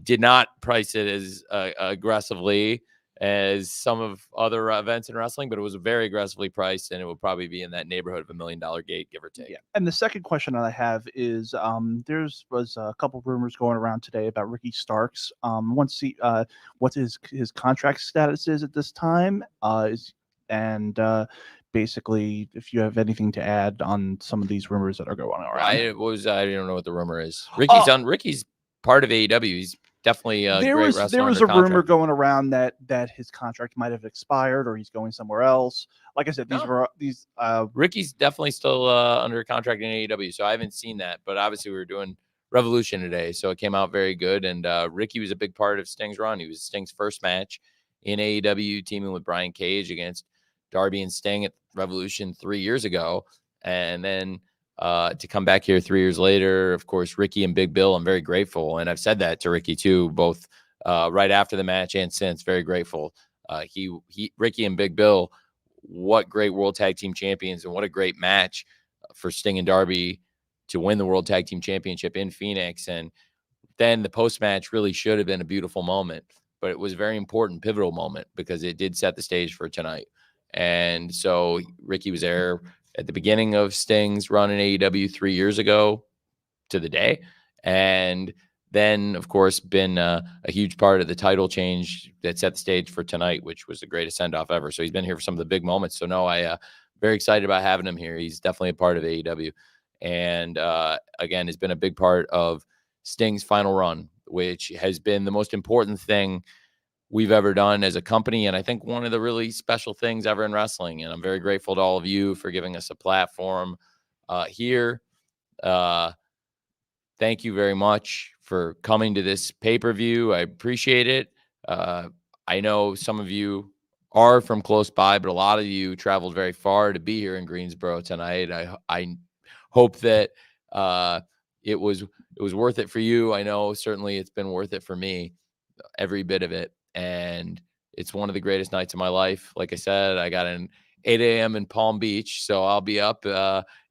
did not price it as aggressively as some of other events in wrestling, but it was very aggressively priced, and it would probably be in that neighborhood of $1 million gate, give or take. Yeah. And the second question that I have is was a couple rumors going around today about Ricky Starks. What his contract status is at this time, basically if you have anything to add on some of these rumors that are going around. I don't know what the rumor is. Ricky's part of AEW. He's definitely a great wrestler. There was under a rumor contract. going around that his contract might have expired or he's going somewhere else. Like I said, these Ricky's definitely still under contract in AEW, so I haven't seen that. But obviously, we were doing Revolution today, so it came out very good. And Ricky was a big part of Sting's run. He was Sting's first match in AEW, teaming with Brian Cage against Darby and Sting at Revolution 3 years ago, and then to come back here 3 years later, of course, Ricky and Big Bill, I'm very grateful. And I've said that to Ricky too, both right after the match and since. Very grateful. Ricky and Big Bill, what great World Tag Team Champions, and what a great match for Sting and Darby to win the World Tag Team Championship in Phoenix. And then the post-match really should have been a beautiful moment, but it was a very important, pivotal moment because it did set the stage for tonight. And so Ricky was there at the beginning of Sting's run in AEW 3 years ago to the day. And then, of course, been a huge part of the title change that set the stage for tonight, which was the greatest send-off ever. So he's been here for some of the big moments. So no, very excited about having him here. He's definitely a part of AEW. And again, has been a big part of Sting's final run, which has been the most important thing we've ever done as a company. And I think one of the really special things ever in wrestling. And I'm very grateful to all of you for giving us a platform here. Thank you very much for coming to this pay-per-view. I appreciate it. I know some of you are from close by, but a lot of you traveled very far to be here in Greensboro tonight. I hope that it was worth it for you. I know certainly it's been worth it for me, every bit of it. And it's one of the greatest nights of my life. Like I said, I got an 8 a.m. in Palm Beach, so I'll be up.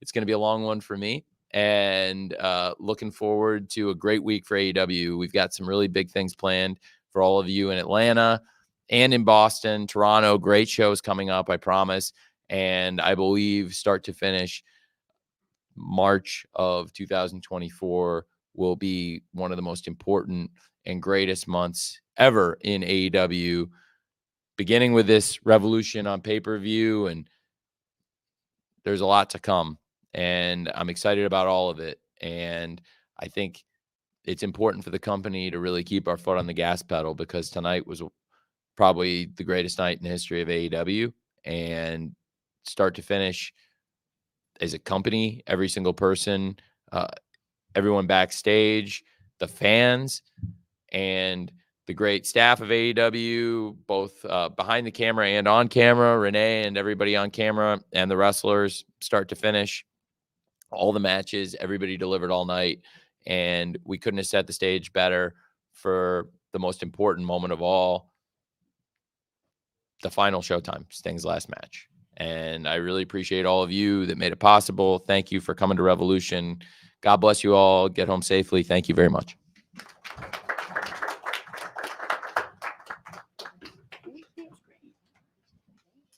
It's going to be a long one for me. And looking forward to a great week for AEW. We've got some really big things planned for all of you in Atlanta and in Boston, Toronto. Great shows coming up, I promise. And I believe start to finish, March of 2024 will be one of the most important and greatest months ever in AEW. beginning with this revolution on pay-per-view, and there's a lot to come. And I'm excited about all of it. And I think it's important for the company to really keep our foot on the gas pedal, because tonight was probably the greatest night in the history of AEW. And start to finish, as a company, every single person, everyone backstage, the fans, and the great staff of AEW, both behind the camera and on camera, Renee and everybody on camera, and the wrestlers, start to finish, all the matches, everybody delivered all night. And we couldn't have set the stage better for the most important moment of all, the final Showtime, Sting's last match. And I really appreciate all of you that made it possible. Thank you for coming to Revolution. God bless you all. Get home safely. Thank you very much.